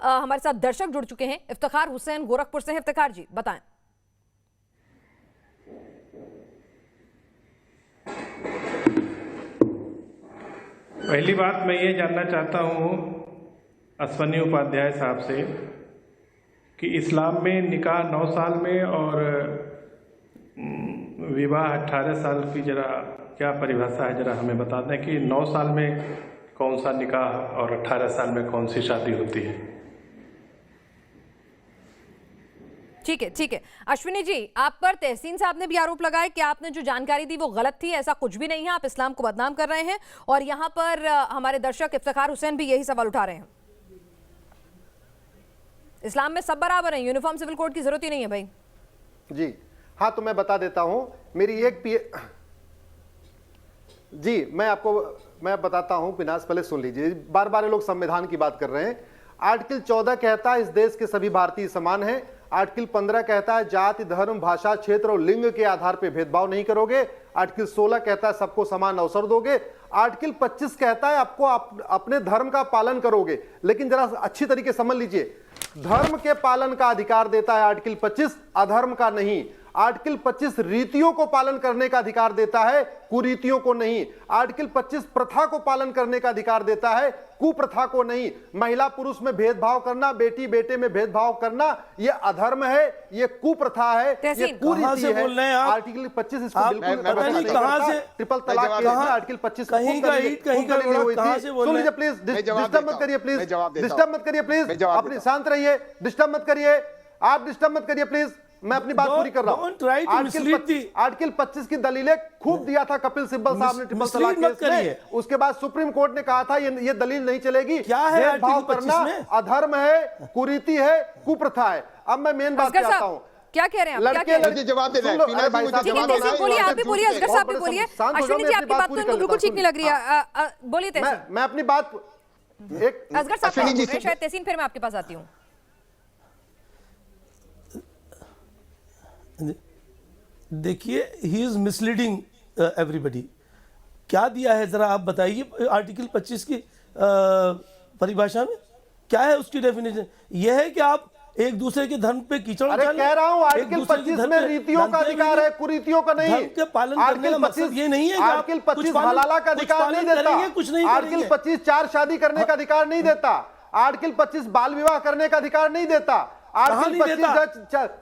A: हमारे साथ दर्शक जुड़ चुके हैं, इफ्तिखार हुसैन गोरखपुर से हैं। इफ्तिखार जी बताएं।
K: पहली बात मैं ये जानना चाहता हूँ अश्वनी उपाध्याय साहब से कि इस्लाम में निकाह 9 साल में और विवाह 18 साल की जरा क्या परिभाषा है, जरा हमें बता दें कि 9 साल में कौन सा निकाह और 18 साल में कौन सी शादी होती है।
A: ठीक है। अश्विनी जी, आप पर तहसीन साहब ने भी आरोप लगाया कि आपने जो जानकारी दी वो गलत थी, ऐसा कुछ भी नहीं है, आप इस्लाम को बदनाम कर रहे हैं। और यहाँ पर हमारे दर्शक इफ्तिखार हुसैन भी यही सवाल उठा रहे हैं। इस्लाम में सब बराबर हैं, यूनिफॉर्म सिविल कोड की जरूरत ही नहीं है भाई।
G: जी हाँ, तो मैं बता देता हूं। मेरी जी मैं बताता हूं। पिनास पहले सुन लीजिए, बार बार ये लोग संविधान की बात कर रहे हैं। आर्टिकल 14 कहता है इस देश के सभी भारतीय समान हैं। आर्टिकल 15 कहता है जाति, धर्म, भाषा, क्षेत्र और लिंग के आधार पर भेदभाव नहीं करोगे। आर्टिकल 16 कहता है सबको समान अवसर दोगे। आर्टिकल 25 कहता है आपको अपने धर्म का पालन करोगे। लेकिन जरा अच्छी तरीके समझ लीजिए, धर्म के पालन का अधिकार देता है आर्टिकल 25, अधर्म का नहीं। आर्टिकल 25 रीतियों को पालन करने का अधिकार देता है, कुरीतियों को नहीं। आर्टिकल 25 प्रथा को पालन करने का अधिकार देता है, कुप्रथा को नहीं। महिला पुरुष में भेदभाव करना, बेटी बेटे में भेदभाव करना, यह अधर्म है, यह कुप्रथा है, यह कुरीति है। आर्टिकल 25 इसको बिल्कुल कहां से ट्रिपल तलाक के आर्टिकल 25
J: कहीं का
G: सुन लीजिए प्लीज, डिस्टर्ब मत करिए प्लीज, डिस्टर्ब मत करिए प्लीज, अपनी शांत रहिए, डिस्टर्ब मत करिए, आप डिस्टर्ब मत करिए प्लीज, मैं अपनी बात पूरी कर रहा हूं। आर्टिकल 25 की दलीलें खूब दिया था कपिल सिब्बल साहब ने ट्रिपल तलाक केस में। उसके बाद सुप्रीम कोर्ट ने कहा था ये दलील नहीं चलेगी, भेदभाव करना अधर्म है, कुरीति है, कुप्रथा है। अब मैं मेन बात पे आता हूं।
A: क्या कह रहे हैं?
G: लड़के
I: जवाब दे रहे हैं।
A: बोलिए, आप भी बोलिए, असगर साहब भी बोलिए। अश्विनी जी, आपकी बात तो इनको बिल्कुल ठीक नहीं लग रही है, बोलिए।
G: मैं अपनी बात
A: असगर साहब शायद तहसीन, फिर मैं आपके पास आती हूँ।
J: देखिए, ही इज मिसलीडिंग एवरीबडी। क्या दिया है जरा आप बताइए आर्टिकल 25 की परिभाषा में क्या है उसकी डेफिनेशन? यह है कि आप एक दूसरे के धर्म पे कीचड़
G: कह रहा हूं, आर्टिकल 25 में रीतियों का अधिकार है, कुरीतियों का नहीं।
J: धर्म के पालन करने का मकसद ये नहीं है कि
G: आर्टिकल 25 हलाला का अधिकार नहीं देता,
J: कुछ नहीं।
G: आर्टिकल 25 चार शादी करने का अधिकार नहीं देता, आर्टिकल 25 बाल विवाह करने का अधिकार नहीं देता, आर्टिकल 25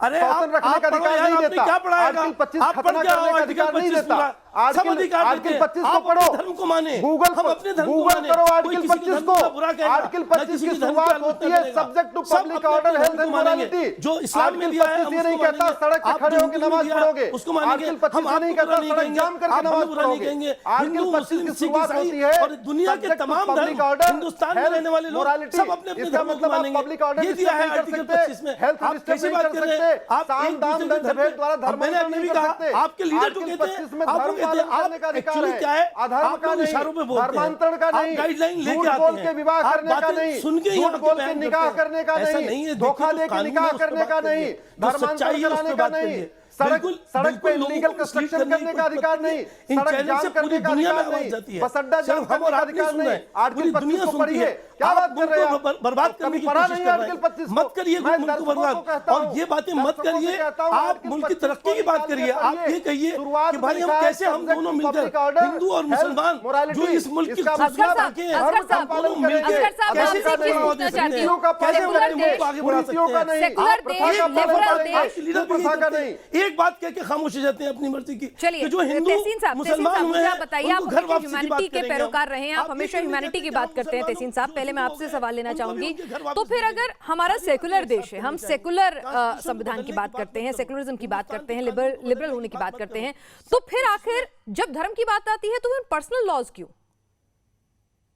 G: शासन रखने का अधिकार नहीं देता, आर्टिकल 25 खतना करने का अधिकार नहीं देता,
J: सब अधिकार देते हैं।
G: 25 को
J: आप
G: पढ़ो,
J: अपने धर्म को माने,
G: गूगल
J: हम अपने धर्म को
G: गूगल
J: माने।
G: करो
J: कोई
G: आर्टिकल
J: किसी के
G: 25
J: धर्म
G: को।
J: का बुरा कहेगा,
G: आर्टिकल
J: ना
G: 25
J: किसी
G: की
J: के धर्म
G: शुरुआत
J: का
G: होती है
J: करेगा।
G: सब्जेक्ट टू
J: सब
G: पब्लिक
J: अपने
G: ऑर्डर,
J: अपने
G: हेल्थ
J: धर्म
G: एंड
J: को मानेंगे।
G: मोरालिटी।
J: जो इस्लाम में दिया है
G: आर्टिकल
J: हम
G: 25 नहीं
J: उसको
G: कहता
J: मानेंगे।
G: सड़क पे
J: आप
G: खड़े
J: जो
G: होकर
J: हिंदू में
G: नमाज
J: दिया है,
G: पढ़ोगे।
J: उसको मानेंगे।
G: आर्टिकल 25
J: हम
G: नहीं
J: आपको
G: कहता
J: नहीं
G: सड़क
J: कहेंगे,
G: जाम करके
J: आप
G: नमाज
J: हमें बुरा नहीं
G: पढ़ोगे।
J: कहेंगे।
G: आर्टिकल
J: हिंदू
G: 25
J: मुस्लिम
G: की
J: सिख
G: शुरुआत
J: ईसाई
G: होती है
J: और दुनिया के
G: सब्जेक्ट टू
J: तमाम
G: पब्लिक
J: धर्म,
G: ऑर्डर,
J: हिंदुस्तान में
G: हेल्थ,
J: रहने वाले लोग
G: मोरालिटी।
J: सब अपने अपने
G: इसका
J: धर्म को
G: मतलब आप
J: मानेंगे।
G: पब्लिक ऑर्डर
J: ये
G: डिस्टर्ब
J: दिया है
G: नहीं कर
J: आर्टिकल
G: सकते,
J: 25 में।
G: हेल्थ
J: आप
G: डिस्टर्ब
J: कैसे
G: नहीं
J: बात
G: कर
J: कर रहे
G: सकते,
J: हैं? आप
G: साम
J: एक
G: दाम
J: दूसरे
G: दंड
J: के धर्म
G: भेद द्वारा
J: पे,
G: धर्म
J: मैंने अभी
G: नहीं
J: भी
G: कर
J: कहा,
G: सकते।
J: आपके लीडर जो
G: आर्टिकल
J: कहते
G: 25
J: हैं,
G: में
J: आपको
G: धर्म
J: कहते हैं,
G: पालन करने का
J: आप
G: अधिकार
J: एक्चुअली
G: है,
J: क्या है,
G: अधर्म
J: आप
G: का
J: लोग
G: नहीं,
J: इशारों पे बोलते हैं,
G: धर्मांतरण का
J: आप
G: नहीं,
J: गाइडलाइन लेके
G: झूठ
J: आते
G: बोल
J: हैं,
G: के विवाह
J: आप
G: करने का
J: बातें
G: नहीं,
J: सुन के
G: झूठ
J: यहाँ
G: बोल के
J: बयान
G: निकाह
J: करते हैं।
G: करने का
J: ऐसा
G: नहीं,
J: नहीं है,
G: धोखा
J: देखिए,
G: दे
J: जो
G: के
J: कानून
G: निकाह
J: है, उस पे
G: करने
J: बात
G: का
J: करिए।
G: नहीं,
J: जो
G: धर्मांतरण
J: सच्चाई है, उस
G: कराने
J: पे
G: का
J: बात
G: नहीं,
J: करिए।
G: सड़क
J: बिल्कुल,
G: सड़क पे
J: बिल्कुल
G: लीगल
J: लोगों को
G: कंस्ट्रक्शन
J: mislead
G: करने का अधिकार
J: करने
G: नहीं,
J: इन
G: सड़क
J: चैनल
G: जाम
J: से
G: करने
J: पूरी
G: का
J: दुनिया
G: अधिकार
J: में आवाज
G: नहीं,
J: जाती है।
G: बस अड्डा
J: सिर्फ
G: जाम
J: हम
G: करने
J: और
G: का
J: आप नहीं
G: अधिकार
J: सुन रहे
G: नहीं।
J: हैं,
G: आर्टिकल
J: पूरी
G: 25
J: दुनिया
G: को
J: सुनती
G: पढ़िए,
J: है।
G: क्या
J: आप
G: बात कर रहे हैं
J: मुल्क
G: आप?
J: को बर्बाद करने
G: कभी
J: की
G: पढ़ा
J: कोशिश
G: नहीं
J: कर
G: आर्टिकल
J: रहे हैं।
G: 25
J: मत करिए
G: मैं
J: मुल्क को
G: दर्शकों
J: बर्बाद।
G: को कहता
J: और
G: हूं,
J: ये बातें मत
G: दर्शकों से
J: करिए,
G: कहता हूं,
J: आप
G: आर्टिकल
J: मुल्क की
G: 25
J: तरक्की की
G: को
J: बात
G: निकाल के
J: करिए। आप
G: पढ़िए।
J: ये कहिए
G: शुरुआत
J: कि
G: में
J: भाई हम
G: लिखा है
J: कैसे हम
G: सब्जेक्ट
J: दोनों
G: टू
J: मिलकर
G: पब्लिक ऑर्डर,
J: हिंदू और
G: हेल्थ,
J: मुसलमान
G: मोरालिटी।
J: जो इस मुल्क की
G: इसका
J: खूबसूरत
G: मतलब
J: आंखें हैं,
G: धर्म
A: असगर
G: का
A: साहब,
G: पालन
J: दोनों
G: करेंगे,
J: मिलकर
A: असगर साहब,
J: कैसे
A: आपसे
J: अपने
A: एक चीज
J: मुल्क
A: पूछना
J: दे
A: चाहती
J: सकते
A: हूँ।
J: हैं? कैसे हम
A: सेकुलर
J: अपने मुल्क को
A: देश,
J: आगे बढ़ा
G: कुरीतियों
J: सकते
G: का
J: हैं?
G: नहीं,
A: सेकुलर
J: आप
A: देश,
J: प्रथा का पालन
A: लिबरल
J: करते हैं,
A: देश,
J: आपके लीडर भी
G: प्रथा
J: यही
G: का
J: करते हैं। एक बात कह के खामोश हो जाते हैं अपनी मर्जी की
A: चलिए,
J: कि जो हिंदू
A: तहसीन साहब,
J: मुसलमान हुए
A: मुझे
J: हैं,
A: आप बताइए, आप
J: उनको घर
A: हमेशा
J: वापसी की बात
A: ह्यूमैनिटी के
J: करेंगे हम।
A: पैरोकार रहे हैं, आप
J: ये
A: हमेशा
J: क्यों नहीं
A: ह्यूमैनिटी
J: कहते
A: की
J: कि
A: बात
J: हम
A: करते हैं।
J: मुसलमानों
A: तहसीन साहब,
J: जो
A: पहले मैं
J: हिंदू
A: आपसे
J: लोग
A: सवाल
J: हैं,
A: लेना
J: उनको भी
A: चाहूंगी।
J: उनके घर
A: तो
J: वापस
A: फिर
J: भेजेंगे।
A: अगर हमारा
J: हमें
A: सेकुलर
J: अपने
A: देश है, हम
J: साथ
A: सेकुलर
J: कॉन्स्टिट्यूशन
A: संविधान की
J: बदलने
A: बात
J: की
A: करते हैं,
J: बात
A: सेकुलरिज्म की बात करते हैं,
J: हिंदुस्तान के
A: लिबरल होने की बात करते हैं, तो फिर आखिर जब धर्म की बात आती है तो फिर पर्सनल लॉज क्यों?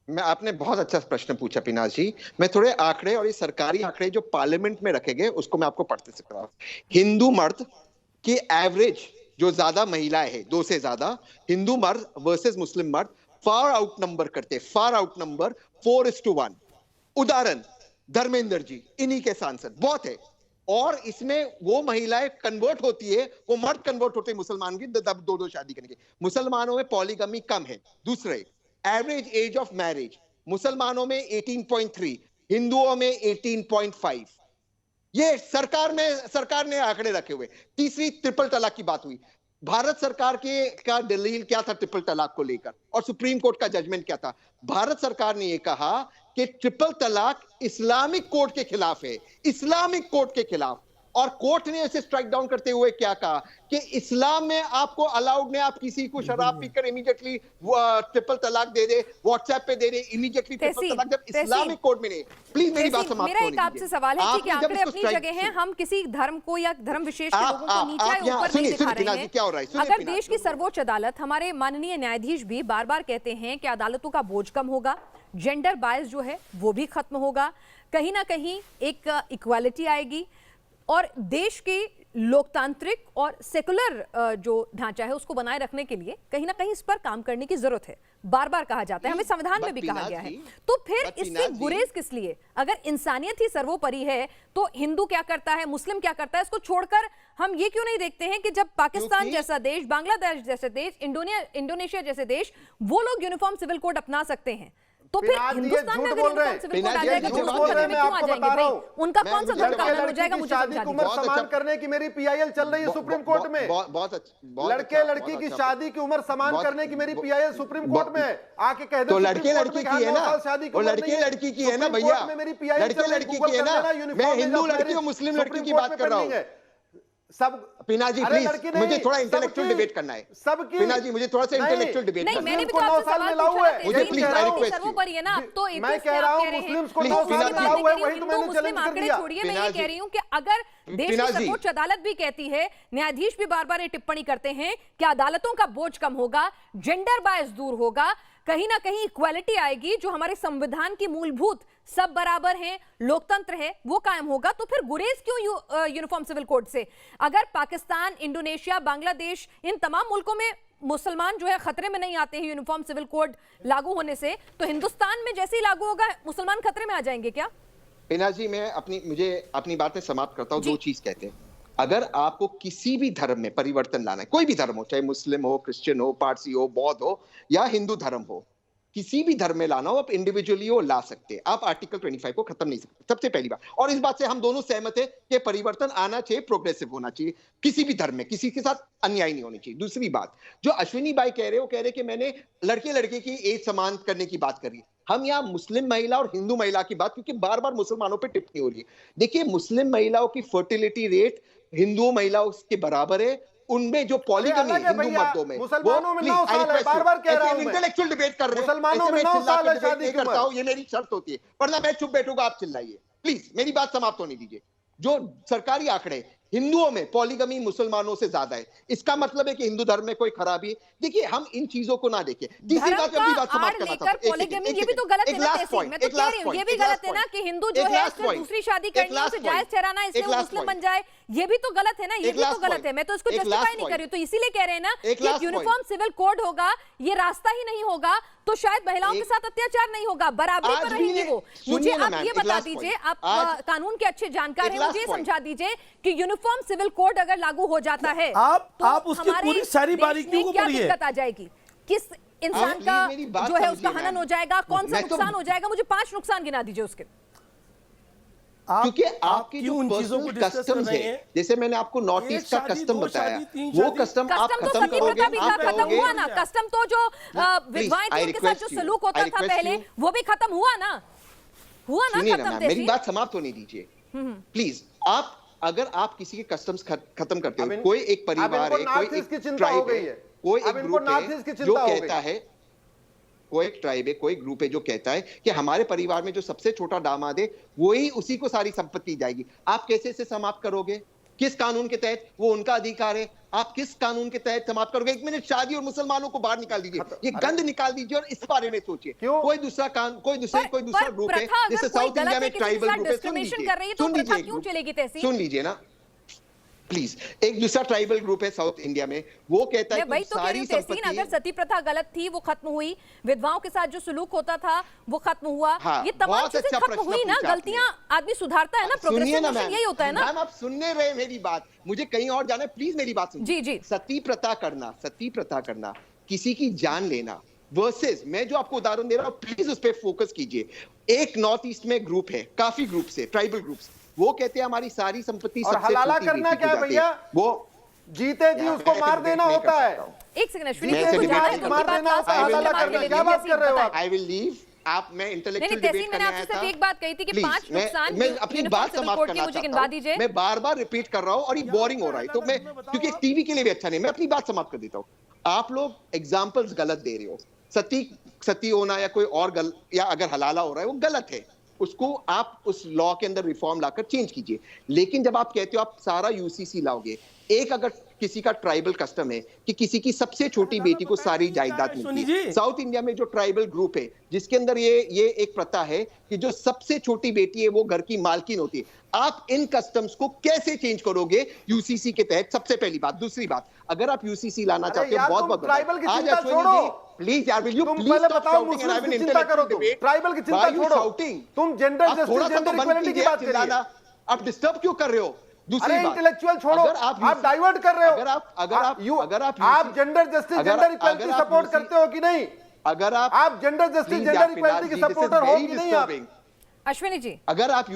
I: मैं आपने बहुत अच्छा प्रश्न पूछा पिनाज जी। मैं थोड़े आंकड़े और ये सरकारी आंकड़े जो पार्लियामेंट में रखे गए उसको मैं आपको पढ़ते सकता हूँ। हिंदू मर्द की एवरेज जो ज्यादा महिलाएं हैं, 2 से ज्यादा हिंदू मर्द वर्सेस मुस्लिम मर्द फार आउट नंबर करते, फार आउट नंबर 4:1। उदाहरण धर्मेंद्र जी, इन्हीं के सांसद बहुत है। और इसमें वो महिलाएं कन्वर्ट होती है, वो मर्द कन्वर्ट होते हैं मुसलमान की 2-2 शादी करने की। मुसलमानों में पॉलीगमी कम है। दूसरे, एवरेज एज ऑफ मैरिज मुसलमानों में 18.3, हिंदुओं में 18.5। ये सरकार ने आंकड़े रखे हुए। तीसरी, ट्रिपल तलाक की बात हुई। भारत सरकार का दलील क्या था ट्रिपल तलाक को लेकर, और सुप्रीम कोर्ट का जजमेंट क्या था? भारत सरकार ने यह कहा कि ट्रिपल तलाक इस्लामिक कोर्ट के खिलाफ है, इस्लामिक कोर्ट के खिलाफ। और कोर्ट ने इसे स्ट्राइक डाउन करते हुए क्या कहा कि इस्लाम में आपको अलाउड नहीं, आप किसी को शराब पीकर इमीडिएटली ट्रिपल तलाक दे दे, व्हाट्सएप पे दे दे इमीडिएटली ट्रिपल तलाक, जब इस्लामिक कोर्ट में नहीं। प्लीज मेरी बात समाप्त
A: मेरा एक आपसे सवाल है कि आंकड़े अपनी जगह हैं, हम किसी धर्म को या धर्म विशेष के लोगों को नीचा या ऊपर नहीं दिखा रहे हैं।
I: क्या हो रहा है?
A: अगर देश की सर्वोच्च अदालत, हमारे माननीय न्यायाधीश भी बार बार कहते हैं कि अदालतों का बोझ कम होगा, जेंडर बायस जो है वो भी खत्म होगा, कहीं ना कहीं एक इक्वालिटी आएगी, और देश के लोकतांत्रिक और सेकुलर जो ढांचा है उसको बनाए रखने के लिए कहीं ना कहीं इस पर काम करने की जरूरत है। बार बार कहा जाता है, हमें संविधान में भी कहा गया है। तो फिर इससे गुरेज किस लिए? अगर इंसानियत ही सर्वोपरि है तो हिंदू क्या करता है, मुस्लिम क्या करता है, इसको छोड़कर हम ये क्यों नहीं देखते हैं कि जब पाकिस्तान जैसा देश, बांग्लादेश जैसे देश, इंडोनेशिया जैसे देश, वो लोग यूनिफॉर्म सिविल कोड अपना सकते हैं, तो फिर हिंदुस्तान में अगर यूनिफॉर्म सिविल कोड आ जाएगा तो उसको करने में क्यों आ जाएंगे भाई? उनका कौन सा धर्म कानून हो जाएगा? मुझे समझा दीजिए।
G: उम्र समान करने की मेरी पीआईएल चल रही है सुप्रीम कोर्ट में।
I: बहुत अच्छा।
G: लड़के लड़की की शादी की उम्र समान करने की मेरी पीआईएल सुप्रीम कोर्ट में है। आके कह दो
I: तो लड़के लड़की की है ना, वो लड़के लड़की की है ना भैया, लड़के लड़की की है ना। मैं हिंदू लड़की और मुस्लिम लड़की की बात कर रहा हूँ।
G: सब
I: पिना जी प्लीज, मुझे थोड़ा इंटेलेक्चुअल डिबेट करना है।
G: सबकी
I: पिना जी मुझे थोड़ा सा इंटेलेक्चुअल डिबेट करना है।
A: मैंने भी तो आपसे सवाल पूछा है,
I: मुझे प्लीज आई रिक्वेस्ट
A: सर्वोपरि है ना, तो
G: मैं कह रहा हूं मुस्लिम्स को 9 साल मिला हुआ है, वही तो मैंने चैलेंज कर दिया।
A: छोड़िए, मैं ये कह रही हूं कि अगर देश की सर्वोच्च अदालत भी कहती है, न्यायाधीश भी बार बार ये टिप्पणी करते हैं कि अदालतों का बोझ कम होगा, जेंडर बायस दूर होगा, कहीं ना कहीं इक्वालिटी आएगी, जो हमारे संविधान की मूलभूत सब बराबर हैं, लोकतंत्र है, वो कायम होगा, तो फिर गुरेज क्यों यूनिफॉर्म सिविल कोड से? अगर पाकिस्तान, इंडोनेशिया, बांग्लादेश, इन तमाम मुल्कों में मुसलमान जो है खतरे में नहीं आते हैं यूनिफॉर्म सिविल कोड लागू होने से, तो हिंदुस्तान में जैसे ही लागू होगा मुसलमान खतरे में आ जाएंगे क्या?
I: पिना जी मैं मुझे अपनी बात में समाप्त करता हूँ। 2 चीज कहते हैं, अगर आपको किसी भी धर्म में परिवर्तन लाना है, कोई भी धर्म हो, चाहे मुस्लिम हो, क्रिश्चियन हो, पारसी हो, बौद्ध हो या हिंदू धर्म हो, किसी भी धर्म में लाना हो, आप इंडिविजुअली वो ला सकते हैं। आप आर्टिकल 25 को खत्म नहीं सकते, सबसे पहली बात। और इस बात से हम दोनों सहमत है कि परिवर्तन आना चाहिए, प्रोग्रेसिव होना चाहिए, किसी भी धर्म में किसी के साथ अन्याय नहीं होनी चाहिए। दूसरी बात, जो अश्विनी बाई कह रहे हो, कह रहे कि मैंने लड़के लड़के की एज समान करने की बात करी। हम यहाँ मुस्लिम महिला और हिंदू महिला की बात, क्योंकि बार बार मुसलमानों पर टिप्पणी हो रही है। देखिए, मुस्लिम महिलाओं की फर्टिलिटी रेट हिंदू महिलाओं के बराबर है, उनमें जो पॉलीगमी हिंदू मर्दों में,
G: मुसलमानों में 9 साल है, बार-बार कह रहा हूं मैं।
I: इंटेलेक्चुअल डिबेट कर रहे हैं,
G: मुसलमानों में 9 साल है शादी की
I: करता हूं, ये मेरी शर्त होती है, वरना मैं चुप बैठूंगा, आप चिल्लाइए प्लीज, मेरी बात समाप्त होने दीजिए। जो सरकारी आंकड़े हिंदुओं में पॉलीगमी मुसलमानों से ज्यादा है, इसका मतलब है कि हिंदू धर्म में कोई खराबी है। देखिए, हम इन चीजों को ना देखें। तीसरी बात, अपनी बात समाप्त करना चाहता हूं।
A: पॉलीगमी ये भी तो गलत है ना, मैं तो कह रही हूं ये भी गलत है ना कि हिंदू जो है दूसरी शादी करनी है उसे जायज ठहराना, इससे वो मुस्लिम बन जाए, ये भी तो गलत है ना, ये भी तो गलत है। मैं तो इसको जस्टिफाई नहीं कर रही हूं, तो इसीलिए कह रहे हैं ना कि यूनिफॉर्म सिविल कोड होगा, ये रास्ता ही नहीं होगा तो शायद महिलाओं के साथ अत्याचार नहीं होगा, बराबरी पर रहेंगे वो। मुझे आप ये बता दीजिए, आप कानून के अच्छे जानकार हैं, मुझे समझा दीजिए कि यूनिफॉर्म सिविल कोड अगर लागू हो जाता है
J: आप उसकी पूरी सारी बारीकियों को पढ़िए।
A: क्या दिक्कत आ जाएगी, किस इंसान का जो है उसका हनन हो जाएगा, कौन सा नुकसान हो जाएगा, मुझे 5 नुकसान गिना दीजिए उसके।
I: क्योंकि आपकी जो पर्सनल कस्टम्स है, जैसे मैंने आपको नॉर्थ ईस्ट का कस्टम बताया, वो कस्टम आप खत्म करोगे, आप
A: खत्म हुआ ना, कस्टम तो जो विधवाएं थी उनके साथ जो सलूक होता था पहले, वो भी खत्म हुआ ना, खत्म।
I: मेरी बात समाप्त होने दीजिए प्लीज। आप अगर आप किसी के कस्टम्स खत्म करते हो, कोई एक परिवार है, कोई एक ट्राइब है, कोई एक ग्रुप है जो कहता है, कोई एक ट्राइब है, कोई ग्रुप है जो कहता है कि हमारे परिवार में जो सबसे छोटा दामाद है वही उसी को सारी संपत्ति जाएगी, आप कैसे इसे समाप्त करोगे? किस कानून के तहत? वो उनका अधिकार है, आप किस कानून के तहत समाप्त करोगे? 1 मिनट, शादी और मुसलमानों को बाहर निकाल दीजिए, ये गंद निकाल दीजिए और इस बारे में सोचिए। कोई दूसरा कोई दूसरा ग्रुप है, जैसे साउथ इंडिया में ट्राइबल ग्रुप है, सुन लीजिए ना प्लीज। एक दूसरा ट्राइबल ग्रुप है साउथ इंडिया में, वो कहता है कि सारी संपत्ति,
A: अगर सती प्रथा गलत थी वो खत्म हुई, विधवाओं के साथ जो सलूक होता था वो खत्म हुआ, ये तमाम चीजें खत्म हुई ना, गलतियां आदमी सुधारता है ना, प्रोग्रेसिव मोशन यही होता है ना।
I: मैम आप सुनने रहे मेरी बात, मुझे कहीं और जाना है, प्लीज मेरी बात सुनिए।
A: जी।
I: सती प्रथा करना, किसी की जान लेना वर्सेस, मैं जो आपको उदाहरण दे रहा हूं प्लीज उस पर फोकस कीजिए। एक नॉर्थ ईस्ट में ग्रुप है, काफी ग्रुप्स है, ट्राइबल ग्रुप्स, वो कहते हैं हमारी सारी संपत्ति
G: और हलाला करना क्या है भैया? वो जीते जी उसको मार देना होता है।
A: एक सेकंड अश्विनी,
G: मार देना होता है, हलाला करना, क्या बात कर रहे हो आप?
I: I will leave. आप, मैं इंटेलेक्चुअल डिबेट करने आया था।
A: एक बात कही थी कि 5 नुकसान,
I: मैं अपनी बात समाप्त करना चाहता हूं, मैं बार-बार रिपीट कर रहा हूं और ये बोरिंग हो रहा है, तो मैं, क्योंकि टीवी के लिए भी अच्छा नहीं, मैं अपनी बात समाप्त कर देता हूं। आप लोग एग्जांपल्स गलत दे रहे हो, सती होना या कोई और या अगर हलाला हो रहा है वो गलत है, उसको आप उस लॉ के अंदर रिफॉर्म लाकर चेंज कीजिए। लेकिन जब आप कहते हो आप सारा यूसीसी लाओगे, एक अगर किसी का ट्राइबल कस्टम है कि किसी की सबसे छोटी बेटी को सारी जायदाद मिलती है, साउथ इंडिया में जो ट्राइबल ग्रुप है जिसके अंदर ये एक प्रथा है कि जो सबसे छोटी बेटी है वो घर की मालकिन होती है, आप इन कस्टम्स को कैसे चेंज करोगे यूसीसी के तहत? सबसे पहली बात। दूसरी बात, अगर आप यूसीसी लाना चाहते हो, बहुत
G: ट्राइबल की चिंता छोड़ो
I: प्लीज यार, विल यू
G: प्लीज बताओ, मुस्लिम की चिंता करो, ट्राइबल की चिंता छोड़ो, तुम जेंडर जस्टिस, जेंडर इक्वालिटी की बात करिए।
I: आप डिस्टर्ब क्यों कर रहे हो? दूसरी बात,
G: इंटेलेक्चुअल छोड़ो, आप डाइवर्ट कर रहे हो। आप gender justice, gender equality support करते हो कि नहीं?
I: अगर आप
G: जेंडर जस्टिस, जेंडर इक्वालिटी के सपोर्टर हो कि नहीं आप?
A: अश्विनी जी,
I: अगर आप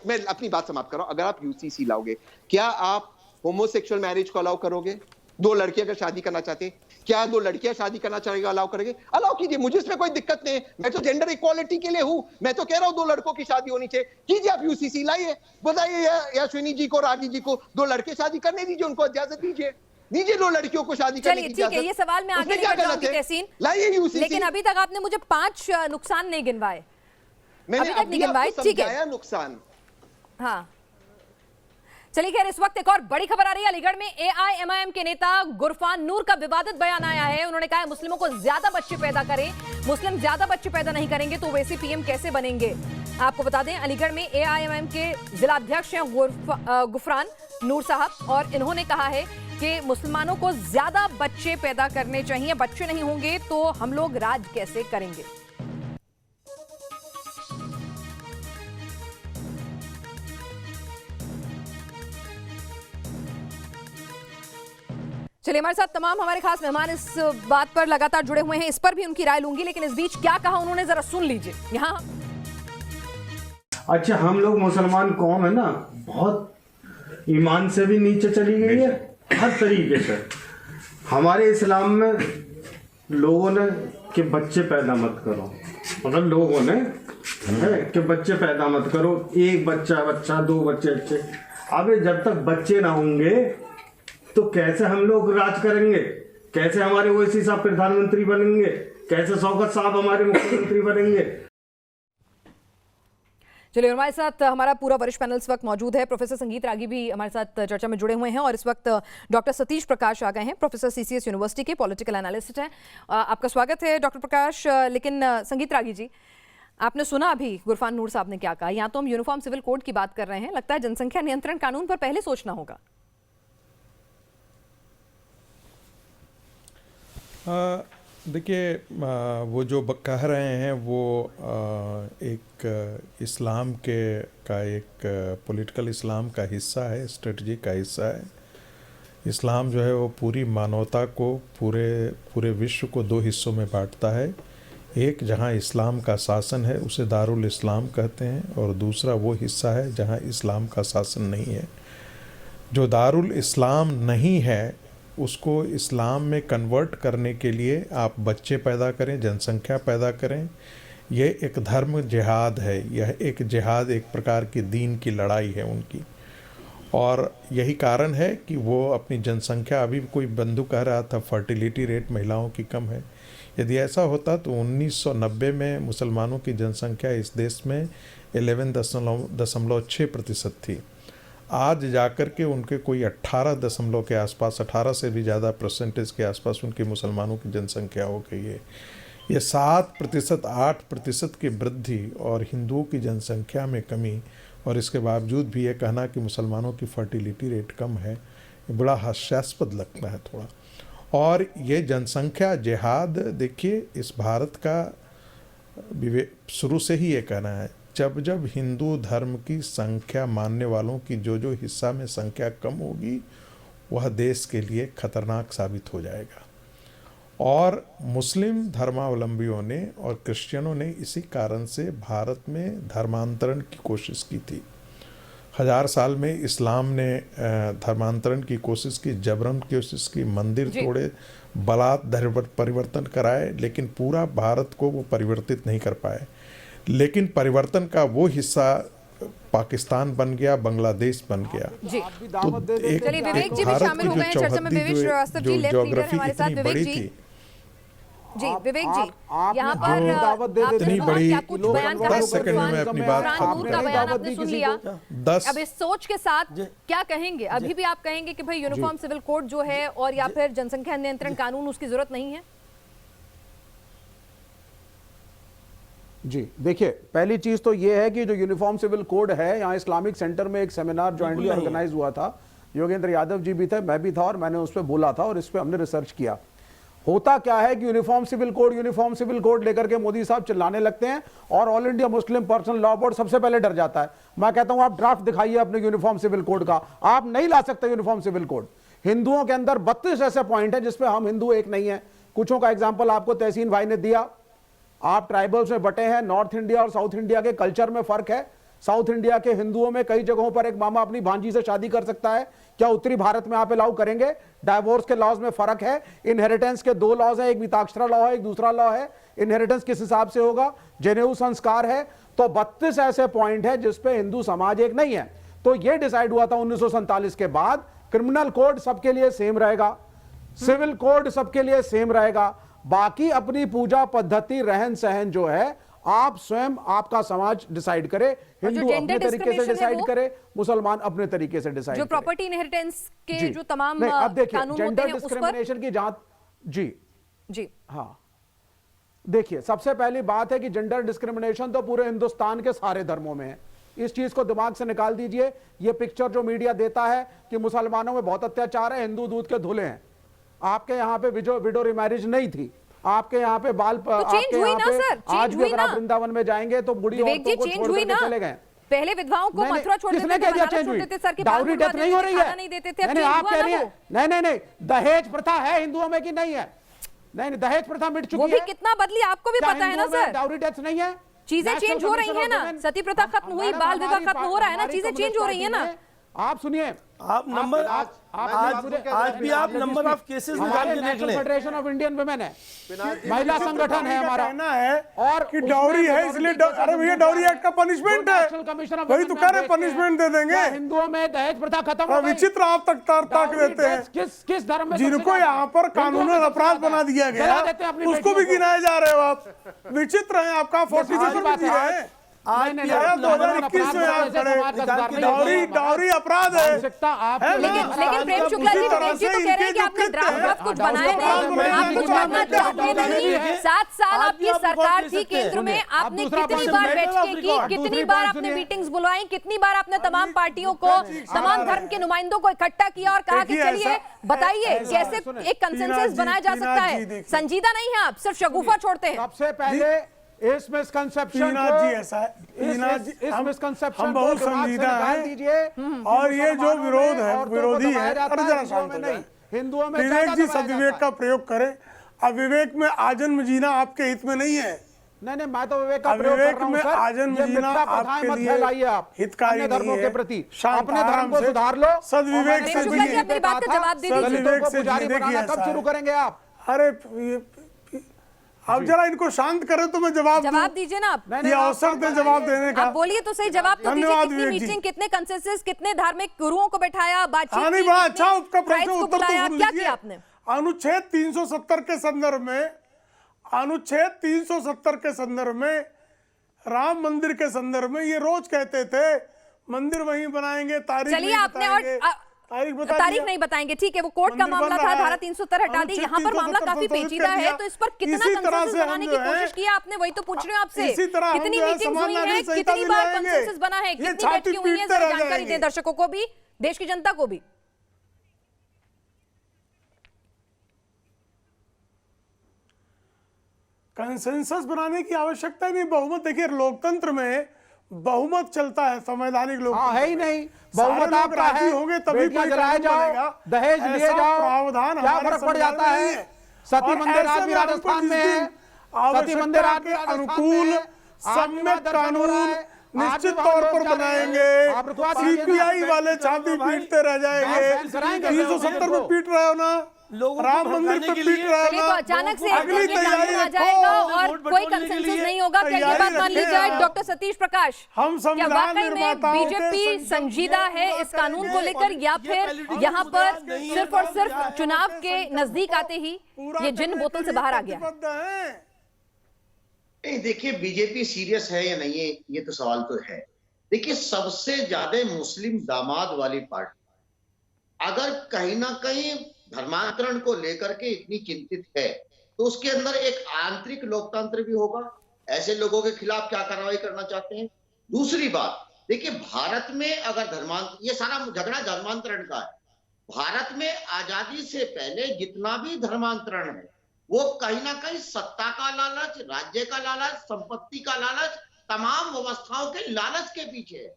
I: मैं अपनी बात समाप्त कर रहा हूं, अगर आप यूसीसी लाओगे, क्या आप होमोसेक्सुअल मैरिज को अलाउ करोगे? 2 लड़के अगर शादी करना चाहते, क्या 2 लड़कियां शादी करना चाहेगा, अलाउ करेंगे? अलाउ कीजिए, मुझे इसमें कोई दिक्कत नहीं है, मैं तो जेंडर इक्वालिटी के लिए हूं, मैं तो कह रहा हूं 2 लड़कों की शादी होनी चाहिए, कीजिए, आप यूसीसी लाइए, बताइए अश्विनी जी को, राजी जी को 2 लड़के शादी करने दीजिए, उनको इजाजत दीजिए 2 लड़कियों को शादी करने की इजाजत।
A: ठीक है, ये सवाल मैं आगे लेकर जाऊंगी तहसीन,
I: लाइए यूसीसी।
A: लेकिन अभी तक आपने मुझे 5 नुकसान नहीं गिनवाए,
I: मैंने
A: अभी तक नहीं गिनवाए, ठीक है,
I: नुकसान।
A: हाँ चलिए, खैर इस वक्त एक और बड़ी खबर आ रही है। अलीगढ़ में एआईएमआईएम के नेता गुरफान नूर का विवादित बयान आया है। उन्होंने कहा है मुस्लिमों को ज्यादा बच्चे पैदा करें, मुस्लिम ज्यादा बच्चे पैदा नहीं करेंगे तो वैसे पीएम कैसे बनेंगे। आपको बता दें, अलीगढ़ में एआईएमआईएम के जिलाध्यक्ष हैं गुरफान नूर साहब, और इन्होंने कहा है कि मुसलमानों को ज्यादा बच्चे पैदा करने चाहिए, बच्चे नहीं होंगे तो हम लोग राज कैसे करेंगे। चलिए, हमारे साथ तमाम हमारे खास मेहमान इस बात पर लगातार जुड़े हुए हैं, इस पर भी उनकी राय लूंगी, लेकिन इस बीच क्या कहा उन्होंने जरा सुन लीजिए यहाँ।
L: अच्छा, हम लोग मुसलमान कौम है ना, बहुत ईमान से भी नीचे चली गई है हर तरीके से। हमारे इस्लाम में लोगों ने कि बच्चे पैदा मत करो, मतलब लोगों ने है कि बच्चे पैदा मत करो, 1 बच्चा 2 बच्चे। अबे जब तक बच्चे ना होंगे तो कैसे हम लोग राज करेंगे, कैसे हमारे ओवैसी साहब प्रधानमंत्री बनेंगे, कैसे शौकत साहब हमारे मुख्यमंत्री बनेंगे।
A: चलिए, हमारे साथ हमारा पूरा वरिष्ठ पैनल इस वक्त मौजूद है। प्रोफेसर संगीत रागी भी हमारे साथ चर्चा में जुड़े हुए हैं और इस वक्त डॉक्टर सतीश प्रकाश आ गए हैं, प्रोफेसर सीसीएस यूनिवर्सिटी के पॉलिटिकल एनालिस्ट हैं। आपका स्वागत है डॉक्टर प्रकाश। लेकिन संगीत रागी जी, आपने सुना अभी गुरफान नूर साहब ने क्या कहा। यहाँ तो हम यूनिफॉर्म सिविल कोड की बात कर रहे हैं, लगता है जनसंख्या नियंत्रण कानून पर पहले सोचना होगा।
H: देखिए, वो जो कह रहे हैं वो एक इस्लाम का एक पॉलिटिकल इस्लाम का हिस्सा है, स्ट्रेटजी का हिस्सा है। इस्लाम जो है वो पूरी मानवता को, पूरे विश्व को दो हिस्सों में बांटता है। एक जहाँ इस्लाम का शासन है उसे दारुल इस्लाम कहते हैं, और दूसरा वो हिस्सा है जहाँ इस्लाम का शासन नहीं है। जो दारुल इस्लाम नहीं है उसको इस्लाम में कन्वर्ट करने के लिए आप बच्चे पैदा करें, जनसंख्या पैदा करें। यह एक धर्म जिहाद है, यह एक जिहाद, एक प्रकार की दीन की लड़ाई है उनकी। और यही कारण है कि वो अपनी जनसंख्या, अभी कोई बंधु कह रहा था फर्टिलिटी रेट महिलाओं की कम है। यदि ऐसा होता तो 1990 में मुसलमानों की जनसंख्या इस देश में 11.6% थी। आज जाकर के उनके कोई 18 के आसपास, 18 से भी ज़्यादा परसेंटेज के आसपास उनकी मुसलमानों की जनसंख्या हो गई है। ये 7%, 8% की वृद्धि और हिंदुओं की जनसंख्या में कमी, और इसके बावजूद भी ये कहना कि मुसलमानों की फर्टिलिटी रेट कम है, ये बड़ा हास्यास्पद लगता है थोड़ा। और ये जनसंख्या जिहाद, देखिए इस भारत का शुरू से ही ये कहना है, जब जब हिंदू धर्म की संख्या मानने वालों की जो हिस्सा में संख्या कम होगी वह देश के लिए खतरनाक साबित हो जाएगा। और मुस्लिम धर्मावलंबियों ने और क्रिश्चियनों ने इसी कारण से भारत में धर्मांतरण की कोशिश की थी। 1000 साल में इस्लाम ने धर्मांतरण की कोशिश की, जबरन की कोशिश की, मंदिर तोड़े, बलात् धर्म परिवर्तन कराए, लेकिन पूरा भारत को वो परिवर्तित नहीं कर पाए। लेकिन परिवर्तन का वो हिस्सा पाकिस्तान बन गया, बांग्लादेश बन गया।
A: जी।
H: तो एक
A: विवेक जी भी शामिल हो गए हैं चर्चा में। विवेक श्रीवास्तव जी, लेफ्ट लीडर हमारे साथ। विवेक जी, विवेक जी, यहाँ पर
H: इतनी बड़ी, 10 सेकंड में मैं अपनी बात खत्म
A: का बयान आपने सुन लिया।
H: 10
A: अब इस सोच के साथ क्या कहेंगे? अभी भी आप कहेंगे कि भाई यूनिफॉर्म सिविल कोड जो है, और या फिर जनसंख्या नियंत्रण कानून, उसकी जरूरत नहीं है?
M: जी देखिए, पहली चीज तो ये है कि जो यूनिफॉर्म सिविल कोड है, यहाँ इस्लामिक सेंटर में एक सेमिनार ज्वाइंटली ऑर्गेनाइज हुआ था, योगेंद्र यादव जी भी थे, मैं भी था, और मैंने उस पर बोला था और इस पर हमने रिसर्च किया। होता क्या है कि यूनिफॉर्म सिविल कोड लेकर के मोदी साहब चिल्लाने लगते हैं और all India Muslim personal law board सबसे पहले डर जाता है। मैं कहता हूं आप ड्राफ्ट दिखाइए अपने यूनिफॉर्म सिविल कोड का, आप नहीं ला सकते यूनिफॉर्म सिविल कोड। हिंदुओं के अंदर 32 ऐसे पॉइंट है जिसपे हम हिंदू एक नहीं है। कुछों का एग्जाम्पल आपको तहसीन भाई ने दिया। आप ट्राइबल्स में बटे हैं, नॉर्थ इंडिया और साउथ इंडिया के कल्चर में फर्क है। साउथ इंडिया के हिंदुओं में कई जगहों पर एक मामा अपनी भांजी से शादी कर सकता है, क्या उत्तरी भारत में आप अलाउ करेंगे? डाइवोर्स के लॉज में फर्क है। इनहेरिटेंस के 2 लॉज है, एक मिताक्षरा लॉ है, एक दूसरा लॉ है। इनहेरिटेंस किस हिसाब से होगा? जनेऊ संस्कार है। तो 32 ऐसे पॉइंट है जिसपे हिंदू समाज एक नहीं है। तो यह डिसाइड हुआ था 1947 के बाद। क्रिमिनल कोड सबके लिए सेम रहेगा, सिविल कोड सबके लिए सेम रहेगा, बाकी अपनी पूजा पद्धति, रहन सहन जो है आप स्वयं, आपका समाज डिसाइड करे। हिंदू अपने तरीके से डिसाइड करे, मुसलमान अपने तरीके से डिसाइड करे।
A: जो प्रॉपर्टी इनहेरिटेंस के जो तमाम
M: अब देखिए,
A: कानून
M: जेंडर
A: होते हैं
M: डिस्क्रिमिनेशन की जांच।
A: जी
M: हाँ, देखिए सबसे पहली बात है कि जेंडर डिस्क्रिमिनेशन तो पूरे हिंदुस्तान के सारे धर्मों में है। इस चीज को दिमाग से निकाल दीजिए। ये पिक्चर जो मीडिया देता है कि मुसलमानों में बहुत अत्याचार है, हिंदू दूध के धुले हैं। आपके यहाँ पे विडो रिमैरिज नहीं थी, आपके यहाँ पे बाल
A: तो चेंज हुई ना सर,
M: आज भी अगर आप वृंदावन में जाएंगे तो बुढ़ी औरतों को छोड़ करके चले गए।
A: पहले विधवाओं को मथुरा छोड़ देते थे, बनारस छोड़ देते, सर के
M: डाउरी डेथ नहीं हो रही है,
A: नहीं देते थे।
M: नहीं आप कह रही है, नहीं दहेज प्रथा है हिंदुओं में कि नहीं है? नहीं, दहेज प्रथा मिट चुकी है।
A: वो भी कितना बदली आपको भी पता है ना सर।
M: डाउरी डेथ नहीं है,
A: चीजें चेंज हो रही है ना। सती प्रथा खत्म हुई, बाल विवाह खत्म हो रहा है ना, चीजें चेंज हो रही है ना।
M: आप सुनिए,
J: आप नंबर आज भी आप नंबर ऑफ केसेस निकाल के देख लें।
M: फेडरेशन ऑफ इंडियन वुमेन है, महिला संगठन है हमारा,
D: कहना है
M: और
D: कि डॉरी है इसलिए अरे भैया डॉरी एक्ट का पनिशमेंट है, वही तो कह रहे पनिशमेंट दे देंगे।
M: हिंदुओं में दहेज प्रथा खत्म हो गई।
D: विचित्र आप तक ताक देते हैं।
M: किस धर्म में
D: जिनको यहाँ पर कानूनन अपराध बना दिया गया उसको भी गिनाए जा रहे हो आप। विचित्र है आपका 47 है।
J: आज
D: 2021 में आप खड़े डॉरी अपराध है।
A: लेकिन प्रेम शुक्ला जी तो कह रहे हैं कि आपने ड्राफ्ट कुछ बनाए नहीं, आप कुछ करना चाहते नहीं। 7 साल आपकी सरकार थी केंद्र में, आपने कितनी बार बैठकें की, कितनी बार आपने मीटिंग्स बुलवाई, कितनी बार आपने तमाम पार्टियों को, तमाम धर्म के नुमाइंदों को इकट्ठा किया और कहा कि चलिए बताइए कैसे एक कंसेंसस बनाया जा सकता है। संजीदा नहीं है आप, सिर्फ शगुफा छोड़ते हैं।
M: सबसे पहले इस मिसकंसेप्शन
D: ऐसा है, हम बहुत संजीदा हैं और ये जो विरोध है विरोधी है,
M: हिंदुओं में
D: विवेक जी सदविवेक का प्रयोग करें। अविवेक में आजन्म जीना आपके हित में नहीं है।
M: नहीं, मैं तो विवेक का प्रयोग कर रहा हूं सर।
D: आजन्म जीना आपके लिए
M: आप
D: हितकारी
M: धर्मों के प्रति
D: अपने
M: धर्म को सुधार लो,
D: सदविवेक से
M: जवाब दीजिए। कब शुरू करेंगे आप?
D: अरे आप जरा इनको शांत करें तो मैं जवाब
A: दीजिए ना आप।
D: ये अवसर दे जवाब देने का।
A: आप बोलिए तो सही, जवाब तो दीजिए। कितनी मीटिंग, कितने कंसेंसस, कितने धार्मिक गुरुओं को बैठाया, बातचीत की,
D: बड़ा अच्छा आपका प्रश्न उत्तर तो सुन
A: क्या किया आपने?
D: अनुच्छेद 370 के संदर्भ में, अनुच्छेद 370 के संदर्भ में, राम मंदिर के संदर्भ में ये रोज कहते थे मंदिर वहीं बनाएंगे, तारीख
A: चलिए आपने और तारीख नहीं बताएंगे, ठीक है, वो कोर्ट का मामला था, धारा 370 हटा दी। यहाँ पर मामला काफी पेचीदा है, तो इस पर कितना कंसेंसस बनाने की कोशिश की आपने, वही तो पूछ रहे हो आपसे। कितनी मीटिंग्स हुई हैं, कितनी बार कंसेंसस बना है, कितनी बैठकें हुई हैं, जरा जानकारी दें दर्शकों को भी, देश की जनता को भी।
D: कंसेंसस बनाने की आवश्यकता ही नहीं। बहुमत, देखिए लोकतंत्र में बहुमत चलता है, संवैधानिक लोग
M: है ही नहीं। बहुमत आपका है,
D: होंगे तभी कोई
M: जलाए जाओ, दहेज लिए जाओ,
D: प्रावधान
M: क्या फर्क पड़ जाता है? सती मंदिर आज भी राजस्थान में है, सती मंदिर आज के अनुकूल
D: सम्यक कानून निश्चित तौर पर बनाएंगे। सीपीआई वाले छाती पीटते रह जाएंगे। 370 में पीट रहे हो ना, राम मंदिर पे पीट रहे हो ना,
A: तो अचानक से अगली तैयारी आ जाएगा और कोई कंसेंसस नहीं होगा। क्या ये बात मान ली जाए डॉक्टर सतीश प्रकाश?
D: हम
A: क्या वाकई में बीजेपी संजीदा है इस कानून को लेकर, या फिर यहाँ पर सिर्फ और सिर्फ चुनाव के नजदीक आते ही ये जिन बोतल से बाहर आ गया?
N: नहीं, देखिए बीजेपी सीरियस है या नहीं है ये तो सवाल तो है। देखिए सबसे ज्यादा मुस्लिम दामाद वाली पार्टी अगर कहीं ना कहीं धर्मांतरण को लेकर के इतनी चिंतित है तो उसके अंदर एक आंतरिक लोकतंत्र भी होगा। ऐसे लोगों के खिलाफ क्या कार्रवाई करना चाहते हैं। दूसरी बात, देखिए भारत में अगर ये सारा झगड़ा धर्मांतरण का है। भारत में आजादी से पहले जितना भी धर्मांतरण है वो कहीं ना कहीं सत्ता का लालच, राज्य का लालच, संपत्ति का लालच, तमाम व्यवस्थाओं के लालच के पीछे है।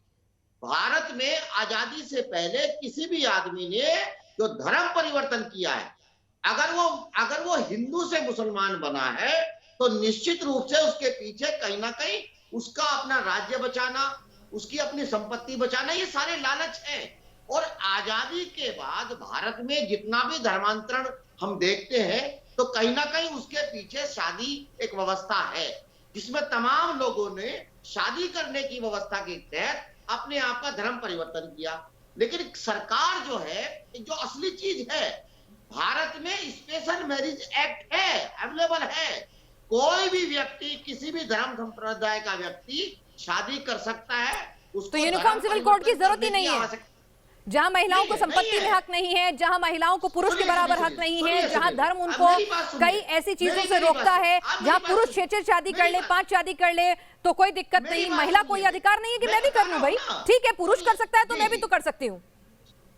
N: भारत में आजादी से पहले किसी भी आदमी ने जो धर्म परिवर्तन किया है, अगर वो हिंदू से मुसलमान बना है तो निश्चित रूप से उसके पीछे कहीं ना कहीं उसका अपना राज्य बचाना, उसकी अपनी संपत्ति बचाना, ये सारे लालच है। और आजादी के बाद भारत में जितना भी धर्मांतरण हम देखते हैं तो कहीं ना कहीं उसके पीछे शादी एक व्यवस्था है जिसमें तमाम लोगों ने शादी करने की व्यवस्था के तहत अपने आप का धर्म परिवर्तन किया। लेकिन सरकार जो है, जो असली चीज है, भारत में स्पेशल मैरिज एक्ट है, अवेलेबल है। कोई भी व्यक्ति, किसी भी धर्म संप्रदाय का व्यक्ति शादी कर सकता है।
A: तो यूनिफॉर्म सिविल कोड की जरूरत ही नहीं है। जहां महिलाओं को संपत्ति में हक नहीं है, जहां महिलाओं को पुरुष के बराबर हक नहीं है, जहां धर्म उनको कई ऐसी चीजों से रोकता है, जहां पुरुष 6 शादी कर ले, 5 शादी कर ले तो कोई दिक्कत नहीं, महिला कोई अधिकार नहीं है कि मैं भी कर लूं। भाई ठीक है, पुरुष कर सकता है तो मैं भी तो कर सकती हूँ।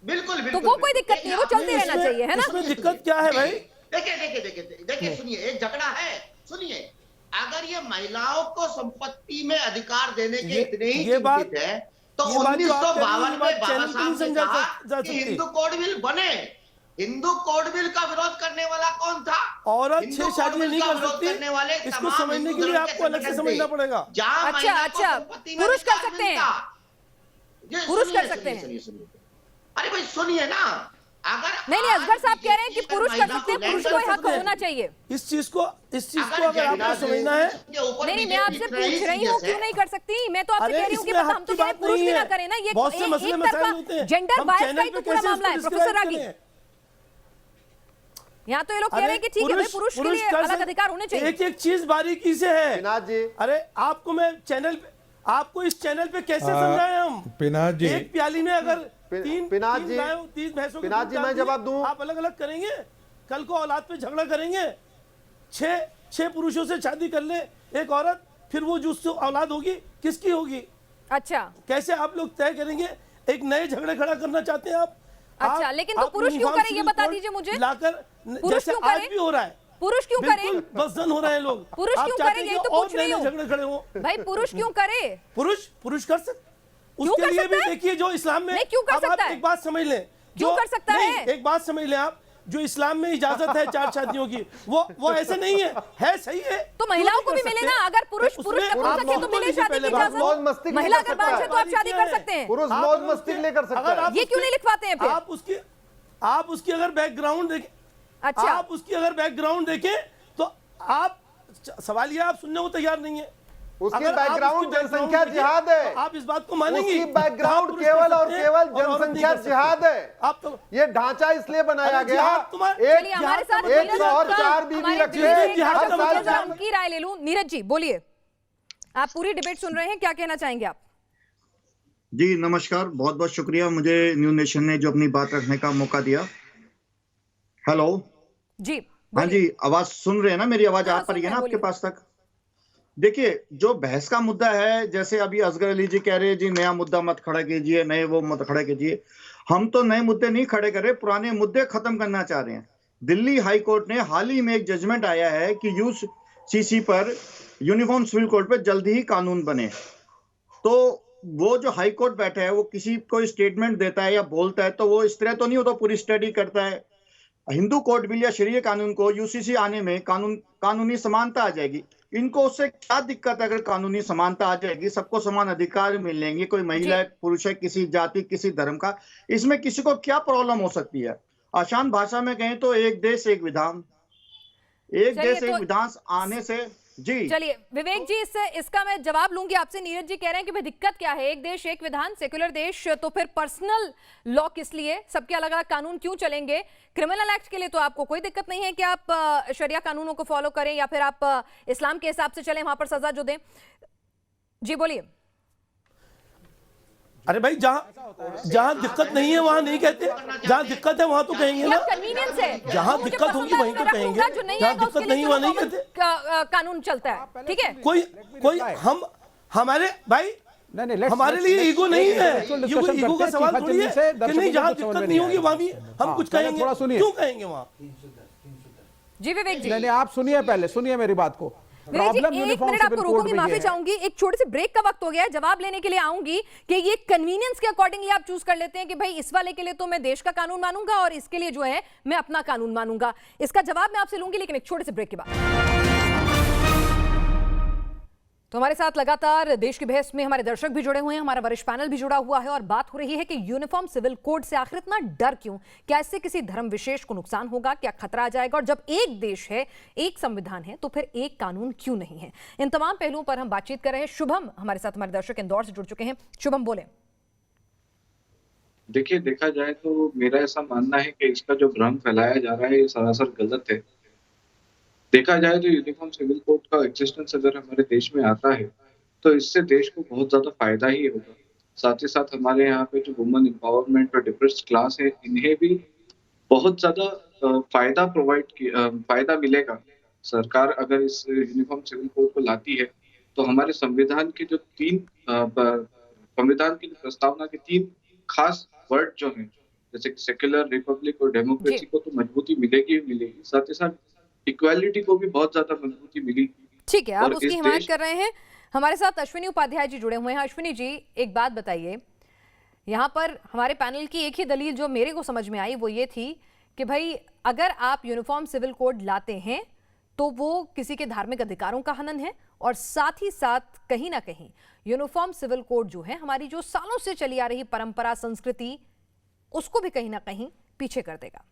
N: बिल्कुल,
A: तो वो कोई दिक्कत नहीं है, वो चलते रहना चाहिए, है ना?
J: इसमें दिक्कत क्या है भाई?
N: देखिए सुनिए, एक झगड़ा है, सुनिए। अगर ये महिलाओं को संपत्ति में अधिकार देने के इतने ही चिंतित है तो 1952 में बाबा साहब ने कहा कि हिंदू कोड बिल बने। हिंदू कोड बिल का विरोध करने वाला कौन था?
J: औरत 6 शादी नहीं कर सकती, इसको समझने के लिए आपको अलग से समझना पड़ेगा।
A: अच्छा, पुरुष कर सकते हैं, पुरुष कर सकते हैं।
N: अरे भाई सुनिए ना, अगर
A: नहीं असगर साहब कह रहे हैं कि पुरुष कर सकते हैं, पुरुष को हक होना चाहिए
J: इस चीज को अगर आपको समझना है।
A: नहीं मैं आपसे पूछ रही हूँ क्यों नहीं कर सकती, मैं तो आपसे कह रही हूँ कि हम तो कह रहे पुरुष भी ना करें ना, ये
J: बहुत से मसले मसाइल होते हैं,
A: जेंडर बायस का ही तो पूरा मामला है। प्रोफेसर रागी, यहाँ तो ये लोग कह रहे हैं कि ठीक है भाई पुरुष के लिए अलग अधिकार होने चाहिए।
J: एक एक चीज बारीकी से है। अरे आपको मैं चैनल पे, आपको इस चैनल पे कैसे समझाएं हम?
H: पिनाक जी,
J: एक प्याली में अगर तीन भैंसों
G: पिनाक जी मैं जवाब दूं,
J: आप अलग अलग करेंगे, कल को औलाद पे झगड़ा करेंगे। छह पुरुषों से शादी कर ले एक औरत, फिर वो जो औलाद होगी किसकी होगी?
A: अच्छा
J: कैसे आप लोग तय करेंगे? एक नए झगड़े खड़ा करना चाहते हैं आप?
A: अच्छा लेकिन तो पुरुष क्यों करे ये बता दीजिए मुझे।
J: लाकर
A: पुरुष क्यों करे?
J: आज भी हो रहा है,
A: पुरुष क्यों करे?
J: बसजन हो रहे हैं लोग।
A: पुरुष क्यों करे यही तो पूछ रही हूँ।
J: झगड़े खड़े हो
A: भाई, पुरुष क्यों करे?
J: पुरुष कर सकते, उसके लिए भी देखिए जो इस्लाम में,
A: क्यों कर सकता है?
J: एक बात समझ लें,
A: क्यों कर सकता है?
J: एक बात समझ लें आप, जो इस्लाम में इजाजत है 4 शादियों की, वो ऐसे नहीं है सही है।
A: तो महिलाओं को भी मिले ना, अगर पुरुष कर सके तो मिले शादी की इजाजत। महिला अगर बात है तो आप शादी कर सकते हैं,
G: पुरुष मौज मस्ती लेकर सकते हैं।
A: ये क्यों नहीं लिखवाते हैं फिर?
J: आप उसकी अगर बैकग्राउंड देखें,
A: अच्छा
J: आप उसकी अगर बैकग्राउंड देखें तो आप, सवाल ये आप सुनने को तैयार नहीं है।
G: उसकी बैकग्राउंड जनसंख्या जिहाद है,
J: आप इस बात को मानेंगे?
G: उसकी बैकग्राउंड केवल और केवल जनसंख्या जिहाद है।
J: आप तो
G: ये ढांचा इसलिए बनाया गया,
A: हमारे साथ
G: 104 बीवी रखिए हर साल।
A: उनकी राय ले लूं। नीरज जी बोलिए, आप पूरी डिबेट सुन रहे हैं, क्या कहना चाहेंगे आप?
O: जी नमस्कार, बहुत बहुत शुक्रिया मुझे न्यू नेशन ने जो अपनी बात रखने का मौका दिया। हेलो
A: जी,
O: हाँ जी, आवाज सुन रहे हैं ना? मेरी आवाज आ पा रही है ना आपके पास तक? देखिए, जो बहस का मुद्दा है, जैसे अभी असगर अली जी कह रहे हैं जी नया मुद्दा मत खड़ा कीजिए, नए वो मत खड़ा कीजिए। हम तो नए मुद्दे नहीं खड़े कर रहे, पुराने मुद्दे खत्म करना चाह रहे हैं। दिल्ली हाई कोर्ट ने हाल ही में एक जजमेंट आया है कि यूसीसी पर, यूनिफॉर्म सिविल कोड पर जल्दी ही कानून बने। तो वो जो हाई कोर्ट बैठा है, वो किसी को स्टेटमेंट देता है या बोलता है तो वो इस तरह तो नहीं होता, पूरी स्टडी करता है। हिंदू कोड बिल या शरीय कानून को यूसीसी आने में कानूनी समानता आ जाएगी। इनको उससे क्या दिक्कत है? अगर कानूनी समानता आ जाएगी, सबको समान अधिकार मिलेंगे, कोई महिला है पुरुष है, किसी जाति किसी धर्म का, इसमें किसी को क्या प्रॉब्लम हो सकती है? आसान भाषा में कहें तो एक देश एक विधान, एक देश एक विधान आने से। जी
A: चलिए विवेक जी, इसका मैं जवाब लूंगी आपसे। नीरज जी कह रहे हैं कि भाई दिक्कत क्या है, एक देश एक विधान, सेक्युलर देश, तो फिर पर्सनल लॉ किस लिए? सबके अलग अलग कानून क्यों चलेंगे? क्रिमिनल एक्ट के लिए तो आपको कोई दिक्कत नहीं है कि आप शरिया कानूनों को फॉलो करें या फिर आप इस्लाम के हिसाब से चलें, वहां पर सजा जो दें। जी बोलिए।
J: अरे भाई, जहाँ दिक्कत नहीं है वहां नहीं कहते, जहाँ दिक्कत है वहां तो कहेंगे ना।
A: कन्वीनियंस है,
J: जहाँ दिक्कत होगी वहीं तो कहेंगे, जहाँ दिक्कत नहीं वहां नहीं कहते।
A: कानून चलता है, ठीक है।
J: कोई हमारे भाई, हमारे लिए ईगो नहीं है, ये ईगो का सवाल थोड़ी है कि नहीं, जहाँ दिक्कत नहीं होगी वहां भी हम कुछ कहेंगे। क्यों कहेंगे वहां?
A: जी विवेक जी,
M: नहीं आप सुनिए, पहले सुनिए मेरी बात को।
A: एक मिनट आपको रोकूंगी, माफी चाहूंगी, एक छोटे से ब्रेक का वक्त हो गया है। जवाब लेने के लिए आऊंगी कि ये कन्वीनियंस के अकॉर्डिंगली आप चूज कर लेते हैं कि भाई इस वाले के लिए तो मैं देश का कानून मानूंगा और इसके लिए जो है मैं अपना कानून मानूंगा। इसका जवाब मैं आपसे लूंगी, लेकिन एक छोटे से ब्रेक के बाद। तो हमारे साथ लगातार देश की बहस में हमारे दर्शक भी जुड़े हुए हैं, हमारा वरिष्ठ पैनल भी जुड़ा हुआ है और बात हो रही है कि यूनिफॉर्म सिविल कोड से आखिर इतना डर क्यों? क्या इससे किसी धर्म विशेष को नुकसान होगा? क्या खतरा आ जाएगा? और जब एक देश है, एक संविधान है, तो फिर एक कानून क्यों नहीं है? इन तमाम पहलुओं पर हम बातचीत कर रहे हैं। शुभम हमारे साथ, हमारे दर्शक इंदौर से जुड़ चुके हैं। शुभम बोले।
P: देखिए, देखा जाए तो मेरा ऐसा मानना है कि इसका जो भ्रम फैलाया जा रहा है ये सरासर गलत है। देखा जाए तो यूनिफॉर्म सिविल कोड का एग्जिस्टेंस अगर हमारे देश में आता है तो इससे देश को बहुत ज्यादा फायदा ही होगा। साथ ही साथ हमारे यहाँ पे जो वुमेन एम्पावरमेंट और डिप्रेस्ड क्लास है, इन्हें भी बहुत ज्यादा फायदा मिलेगा। सरकार अगर इस यूनिफॉर्म सिविल कोड को लाती है तो हमारे संविधान के जो संविधान की प्रस्तावना के 3 खास वर्ड जो हैं, जैसे सेक्युलर, रिपब्लिक और डेमोक्रेसी को तो मजबूती मिलेगी ही मिलेगी, साथ ही साथ इक्वालिटी को भी बहुत ज्यादा मजबूती मिली।
A: ठीक है, आप उसकी हिमायत कर रहे हैं। हमारे साथ अश्विनी उपाध्याय जी जुड़े हुए हैं। अश्विनी जी, एक बात बताइए, यहाँ पर हमारे पैनल की एक ही दलील जो मेरे को समझ में आई वो ये थी कि भाई अगर आप यूनिफॉर्म सिविल कोड लाते हैं तो वो किसी के धार्मिक अधिकारों का हनन है और साथ ही साथ कहीं ना कहीं यूनिफॉर्म सिविल कोड जो है हमारी जो सालों से चली आ रही परंपरा, संस्कृति, उसको भी कहीं ना कहीं पीछे कर देगा।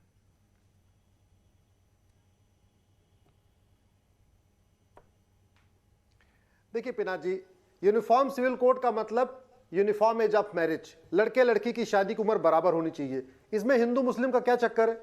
G: देखिए पिनाक जी, यूनिफॉर्म सिविल कोड का मतलब यूनिफॉर्म एज ऑफ मैरिज, लड़के लड़की की शादी की उम्र बराबर होनी चाहिए। इसमें हिंदू मुस्लिम का क्या चक्कर है?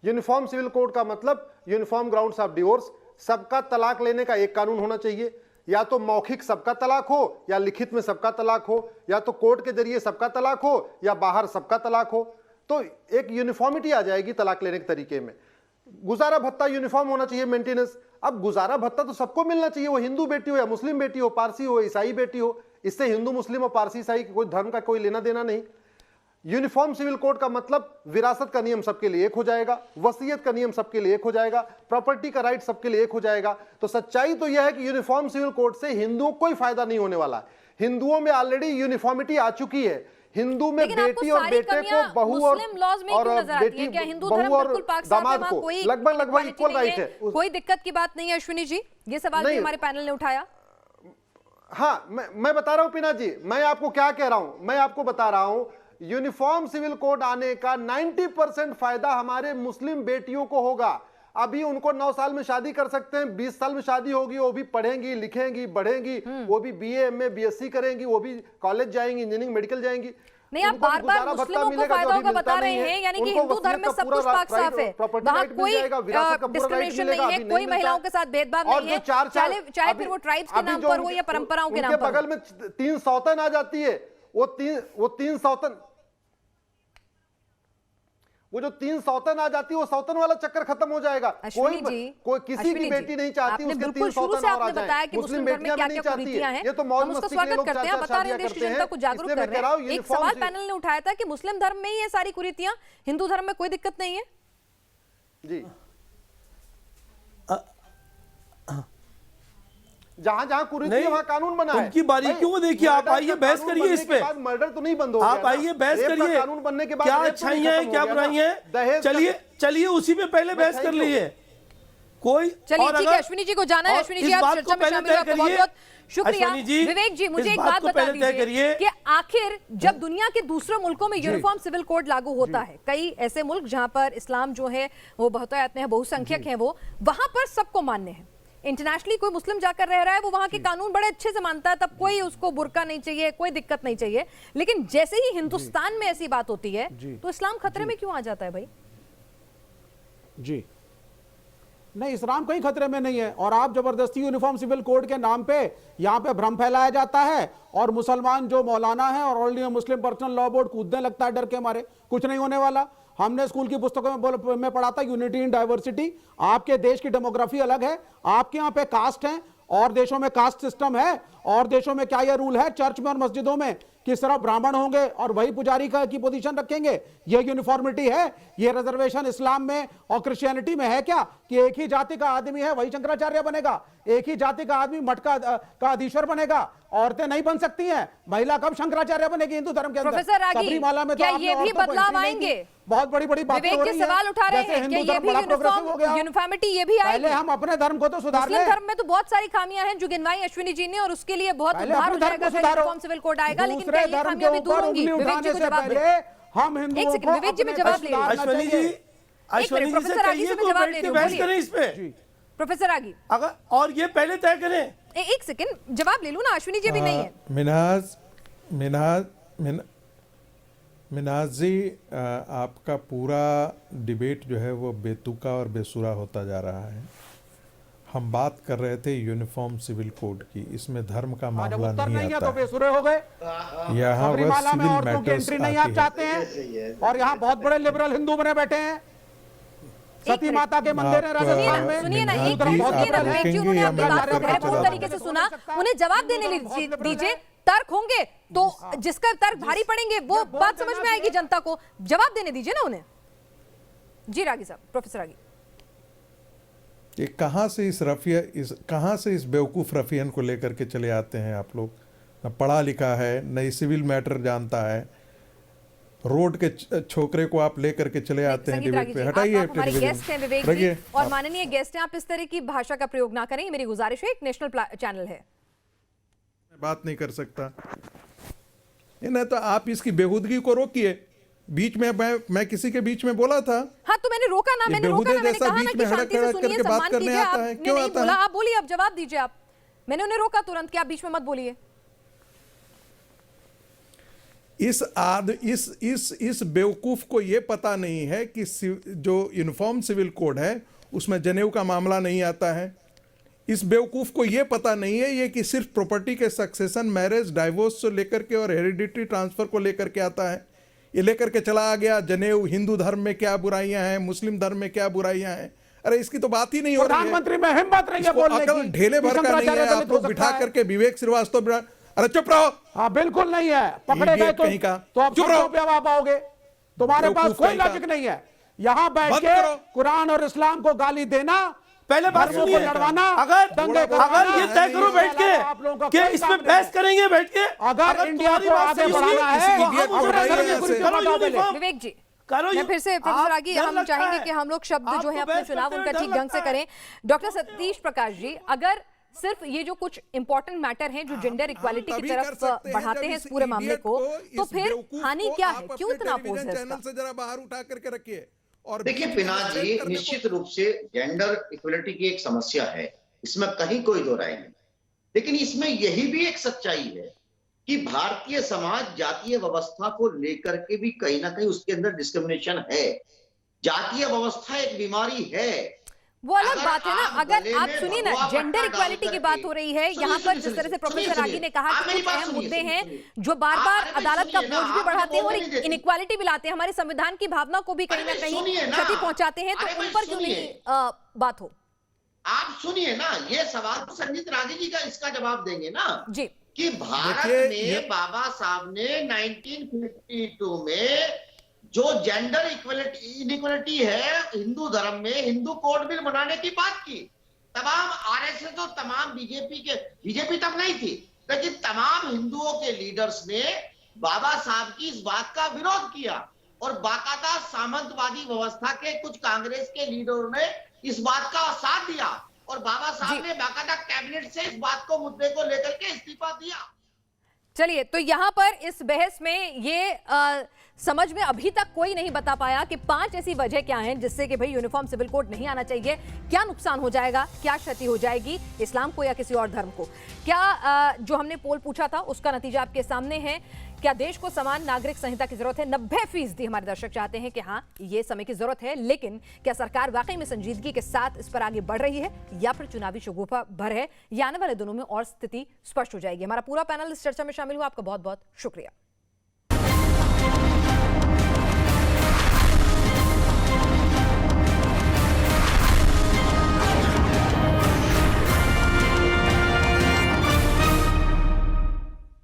G: यूनिफॉर्म सिविल कोड का मतलब यूनिफॉर्म ग्राउंड्स ऑफ डिवोर्स, सबका तलाक लेने का एक कानून होना चाहिए। या तो मौखिक सबका तलाक हो, या लिखित में सबका तलाक हो, या तो कोर्ट के जरिए सबका तलाक हो, या बाहर सबका तलाक हो। तो एक यूनिफॉर्मिटी आ जाएगी तलाक लेने के तरीके में। गुजारा भत्ता यूनिफॉर्म होना चाहिए, मेंटेनेंस। अब गुजारा भत्ता तो सबको मिलना चाहिए, वो हिंदू बेटी हो या मुस्लिम बेटी हो, पारसी हो, ईसाई बेटी हो। इससे हिंदू मुस्लिम और पारसी ईसाई कोई धर्म का कोई लेना देना नहीं। यूनिफॉर्म सिविल कोड का मतलब विरासत का नियम सबके लिए एक हो जाएगा, वसीयत का नियम सबके लिए एक हो जाएगा, प्रॉपर्टी का राइट सबके लिए एक हो जाएगा। तो सच्चाई तो यह है कि यूनिफॉर्म सिविल कोड से हिंदुओं को कोई फायदा नहीं होने वाला है। हिंदुओं में ऑलरेडी यूनिफॉर्मिटी आ चुकी है। हिंदू में बेटी और बेटे को, बहू और बेटी, बहू और दामाद को लगभग इक्वल राइट है।
A: कोई दिक्कत की बात नहीं है अश्विनी जी, ये सवाल भी हमारे पैनल ने उठाया।
G: हाँ, मैं बता रहा हूं पिना जी, मैं आपको क्या कह रहा हूं, मैं आपको बता रहा हूं यूनिफॉर्म सिविल कोड आने का 90% फायदा हमारे मुस्लिम बेटियों को होगा। अभी उनको 9 साल में शादी कर सकते हैं, 20 साल में शादी होगी, वो भी पढ़ेंगी, लिखेंगी, बढ़ेंगी, वो भी BA MA BSc करेंगी, वो भी कॉलेज जाएंगी, इंजीनियरिंग मेडिकल जाएंगी।
A: नहीं, आप बार-बार मुस्लिमों को फायदा होगा बता रहे हैं, यानी कि हिंदू धर्म में सब कुछ पाक साफ है, वहाँ कोई डिस्क्रिमिनेशन नहीं है, कोई महिलाओं के साथ भेदभाव नहीं है, चाहे फिर वो ट्राइब्स के नाम पर हो या परंपराओं के नाम पर।
G: बगल में 3 सौतन आ जाती है, वो तीन सौतन, वो जो 3 सौतन आ जाती है, वो सौतन वाला चक्कर खत्म हो जाएगा। कोई किसी की बेटी नहीं चाहती उसके 3 सौतन और आ जाए। मुस्लिम बेटियां भी नहीं चाहती है। ये तो मौज मस्ती के लिए लोग चर्चा करते हैं।
A: एक सवाल पैनल ने उठाया था कि मुस्लिम धर्म में ही ये सारी कुरीतियां, हिंदू धर्म में कोई दिक्कत नहीं है।
G: जी, जहां कुरीति वहां कानून बना है।
J: उनकी बारीकियों को देखिए, आप आइए बहस करिए इस पे।
G: मर्डर तो नहीं बंद हो गया,
J: आप आइए बहस करिए,
G: कानून बनने के बाद
J: क्या अच्छाइयां हैं क्या बुराइयां हैं, चलिए उसी पे पहले बहस कर लीजिए। कोई
A: चलिए ठीक है, अश्विनी जी को जाना है। अश्विनी जी आप चर्चा में शामिल हुए, बहुत शुक्रिया। विवेक जी, मुझे एक बात बता दीजिए कि आखिर जब दुनिया के दूसरे मुल्कों में यूनिफॉर्म सिविल कोड लागू होता है, कई ऐसे मुल्क जहां पर इस्लाम जो है वो बहुतायत में है, बहुसंख्यक है, वो वहां पर सबको मान्य है। इंटरनेशनली कोई मुस्लिम जाकर रह रहा है, वो वहां के कानून बड़े अच्छे से मानता है, तब कोई उसको बुर्का नहीं चाहिए, कोई दिक्कत नहीं चाहिए। लेकिन जैसे ही हिंदुस्तान में ऐसी बात होती है तो इस्लाम खतरे में क्यों आ जाता है भाई?
M: जी नहीं, इस्लाम कहीं खतरे में नहीं है। और आप जबरदस्ती यूनिफॉर्म सिविल कोड के नाम पे यहाँ पे भ्रम फैलाया जाता है, और मुसलमान जो मौलाना है और all India Muslim personal law board कूदने लगता है डर के मारे। कुछ नहीं होने वाला। हमने स्कूल की पुस्तकों में पढ़ा था यूनिटी इन डाइवर्सिटी। आपके देश की डेमोग्राफी अलग है, आपके यहाँ पे कास्ट है, और देशों में कास्ट सिस्टम है, और देशों में क्या यह रूल है चर्च में और मस्जिदों में कि सिर्फ ब्राह्मण होंगे और वही पुजारी की पोजीशन रखेंगे। यह यूनिफॉर्मिटी है। यह रिजर्वेशन इस्लाम में और क्रिश्चियनिटी में है क्या कि एक ही जाति का आदमी है वही शंकराचार्य बनेगा, एक ही जाति का आदमी मठ का अधीश्वर बनेगा, औरतें नहीं बन सकती हैं। महिला कब शंकराचार्य बनेगी हिंदू धर्म के अंदर?
A: सबरीमाला में क्या ये भी बदलाव आएंगे?
M: बहुत बड़ी बड़ी बातें हो रही हैं।
A: सवाल उठा रहे हैं कि ये भी यूनिफॉर्मिटी ये भी आएगी।
M: पहले हम अपने धर्म को तो सुधार लें।
A: मुस्लिम धर्म में तो बहुत सारी खामियां हैं जो गिनवाई अश्विनी जी ने, और उसके लिए बहुत उधार हो जाएगा यूनिफॉर्म सिविल कोड आएगा। लेकिन क्या ये खामियां भी दूर होंगी? विवेक जी को जवाब दें।
M: हम हिंदुओं को
A: विवेक जी में जवाब ले
J: अश्विनी जी
A: प्रोफेसर आगी से जवाब ले
J: बहस करें इस पे।
A: प्रोफेसर आगी,
J: अगर और ये पहले तय करें।
A: एक सेकंड जवाब ले लूं ना, अश्विनी जी भी नहीं है।
H: मिनाज जी, आपका पूरा डिबेट जो है वो बेतुका और बेसुरा होता जा रहा है। हम बात कर रहे थे यूनिफॉर्म सिविल कोड की, इसमें धर्म का मामला नहीं आता।
M: तो बेसुरे हो गए।
H: यहाँ वह सिविल मैटर्स
M: नहीं आप चाहते हैं, और यहाँ बहुत बड़े लिबरल हिंदू बने बैठे हैं। सती माता के मंदिर है राजस्थान में।
A: सुनिए ना, एक उन्होंने अपनी बात को बहुत तरीके से सुना, उन्हें जवाब देने दीजिए। तर्क होंगे तो जिसका तर्क भारी पड़ेंगे वो बात समझ में आएगी जनता को। जवाब देने दीजिए ना उन्हें। जी रागी साहब, प्रोफेसर रागी,
H: ये कहाँ से इस बेवकूफ रफियन को लेकर के चले आते हैं आप लोग? न पढ़ा लिखा है, न सिविल मैटर जानता है। रोड के छोकरे को आप लेकर के चले आते हैं डिबेट पे। हटाइए,
A: हमारे गेस्ट हैं विवेक जी, और माननीय गेस्ट हैं, आप इस तरह की भाषा का प्रयोग ना करें, मेरी गुजारिश है। एक नेशनल चैनल है,
H: बात नहीं कर सकता। नहीं तो आप इसकी बेहूदगी को रोकिए। बीच में मैं किसी के बीच में बोला था?
A: हाँ तो मैंने रोका ना, मैंने रोका ना, मैंने कहा ना कि शांति से सुनिए, सम्मान कीजिए। आपने नहीं बोला, आप बोलिए, अब जवाब दीजिए आप। मैंने उन्हें रोका तुरंत कि आप बीच में मत बोलिए।
H: इस बेवकूफ को यह पता नहीं है कि जो यूनिफॉर्म सिविल कोड है उसमें जनेऊ का मामला नहीं आता है। इस बेवकूफ को यह पता नहीं है ये कि सिर्फ प्रॉपर्टी के सक्सेशन, मैरिज, डाइवोर्स से लेकर के और हेरिडिटरी ट्रांसफर को लेकर के आता है। ये लेकर के चला आ गया जनेऊ, हिंदू धर्म में क्या बुराइयां हैं, मुस्लिम धर्म में क्या बुराइयां हैं। अरे इसकी तो बात ही नहीं हो रही है।
M: प्रधानमंत्री में हिम्मत नहीं है बोलने की,
H: ढेले भर का नहीं है। आप लोग बिठा करके विवेक श्रीवास्तव, अरे चुप रहो।
M: हाँ बिल्कुल नहीं है, पकड़े गए तो आप चुप रहो, जवाब आओगे। तुम्हारे पास कोई लॉजिक नहीं है। यहाँ बैठ के कुरान और इस्लाम को गाली देना,
J: पहले बात सुनिए, अगर ये तय करो बैठ के कि इसमें बहस करेंगे बैठ के,
M: अगर इंडिया को आगे बढ़ाना है।
A: विवेक जी, मैं फिर से प्रोफेसर रागी, हम चाहेंगे कि हम लोग शब्द जो है अपने चुनाव उनका ठीक ढंग से करें। डॉक्टर सतीश प्रकाश जी, अगर सिर्फ ये जो कुछ इंपॉर्टेंट मैटर हैं जो जेंडर इक्वालिटी की तरफ बढ़ाते हैं इस पूरे मामले को, तो फिर हानि क्या है? क्यों इतना अपोज है?
H: चैनल से जरा बाहर उठा करके रखिए। और
N: देखिए पिनाक जी, निश्चित रूप से जेंडर इक्वलिटी की एक समस्या है, इसमें कहीं कोई दो राय नहीं। लेकिन इसमें यही भी एक सच्चाई है कि भारतीय समाज जातीय व्यवस्था को लेकर के भी कहीं ना कहीं उसके अंदर डिस्क्रिमिनेशन है। जातीय व्यवस्था एक बीमारी है,
A: वो अलग बात है ना। अगर आप सुनिए ना, जेंडर इक्वालिटी की बात हो रही है यहाँ पर, जिस तरह से प्रोफेसर रागी ने कहा कि कुछ अहम मुद्दे हैं जो बार बार अदालत का बोझ भी बढ़ाते हैं और इनइक्वालिटी भी लाते हैं, हमारे संविधान की भावना को भी कहीं ना कहीं क्षति पहुंचाते हैं, तो उन पर क्यों नहीं बात हो?
N: आप सुनिए ना, ये सवाल तो संजीत रागी जी का इसका जवाब देंगे ना
A: जी,
N: कि भारत में बाबा साहब ने 1952 में जो जेंडर इनइक्वलिटी है हिंदू धर्म में, हिंदू कोड बिल बनाने की बात की। तमाम आरएसएस और तमाम बीजेपी तब नहीं थी, लेकिन तमाम हिंदुओं के लीडर्स ने बाबा साहब की इस बात का विरोध किया और बाकायदा सामंतवादी व्यवस्था के कुछ कांग्रेस के लीडरों ने इस बात का साथ दिया और बाबा साहब ने बाकायदा कैबिनेट से इस बात को, मुद्दे को लेकर के इस्तीफा दिया।
A: चलिए, तो यहां पर इस बहस में ये समझ में अभी तक कोई नहीं बता पाया कि 5 ऐसी वजह क्या हैं जिससे कि भाई यूनिफॉर्म सिविल कोड नहीं आना चाहिए। क्या नुकसान हो जाएगा, क्या क्षति हो जाएगी इस्लाम को या किसी और धर्म को? क्या जो हमने पोल पूछा था उसका नतीजा आपके सामने है। क्या देश को समान नागरिक संहिता की जरूरत है? 90% हमारे दर्शक चाहते हैं कि हाँ, ये समय की जरूरत है। लेकिन क्या सरकार वाकई में संजीदगी के साथ इस पर आगे बढ़ रही है या फिर चुनावी शगुफा भर है? ये आने वाले दिनों में और स्थिति स्पष्ट हो जाएगी। हमारा पूरा पैनल इस चर्चा में शामिल हुआ। आपका बहुत बहुत शुक्रिया।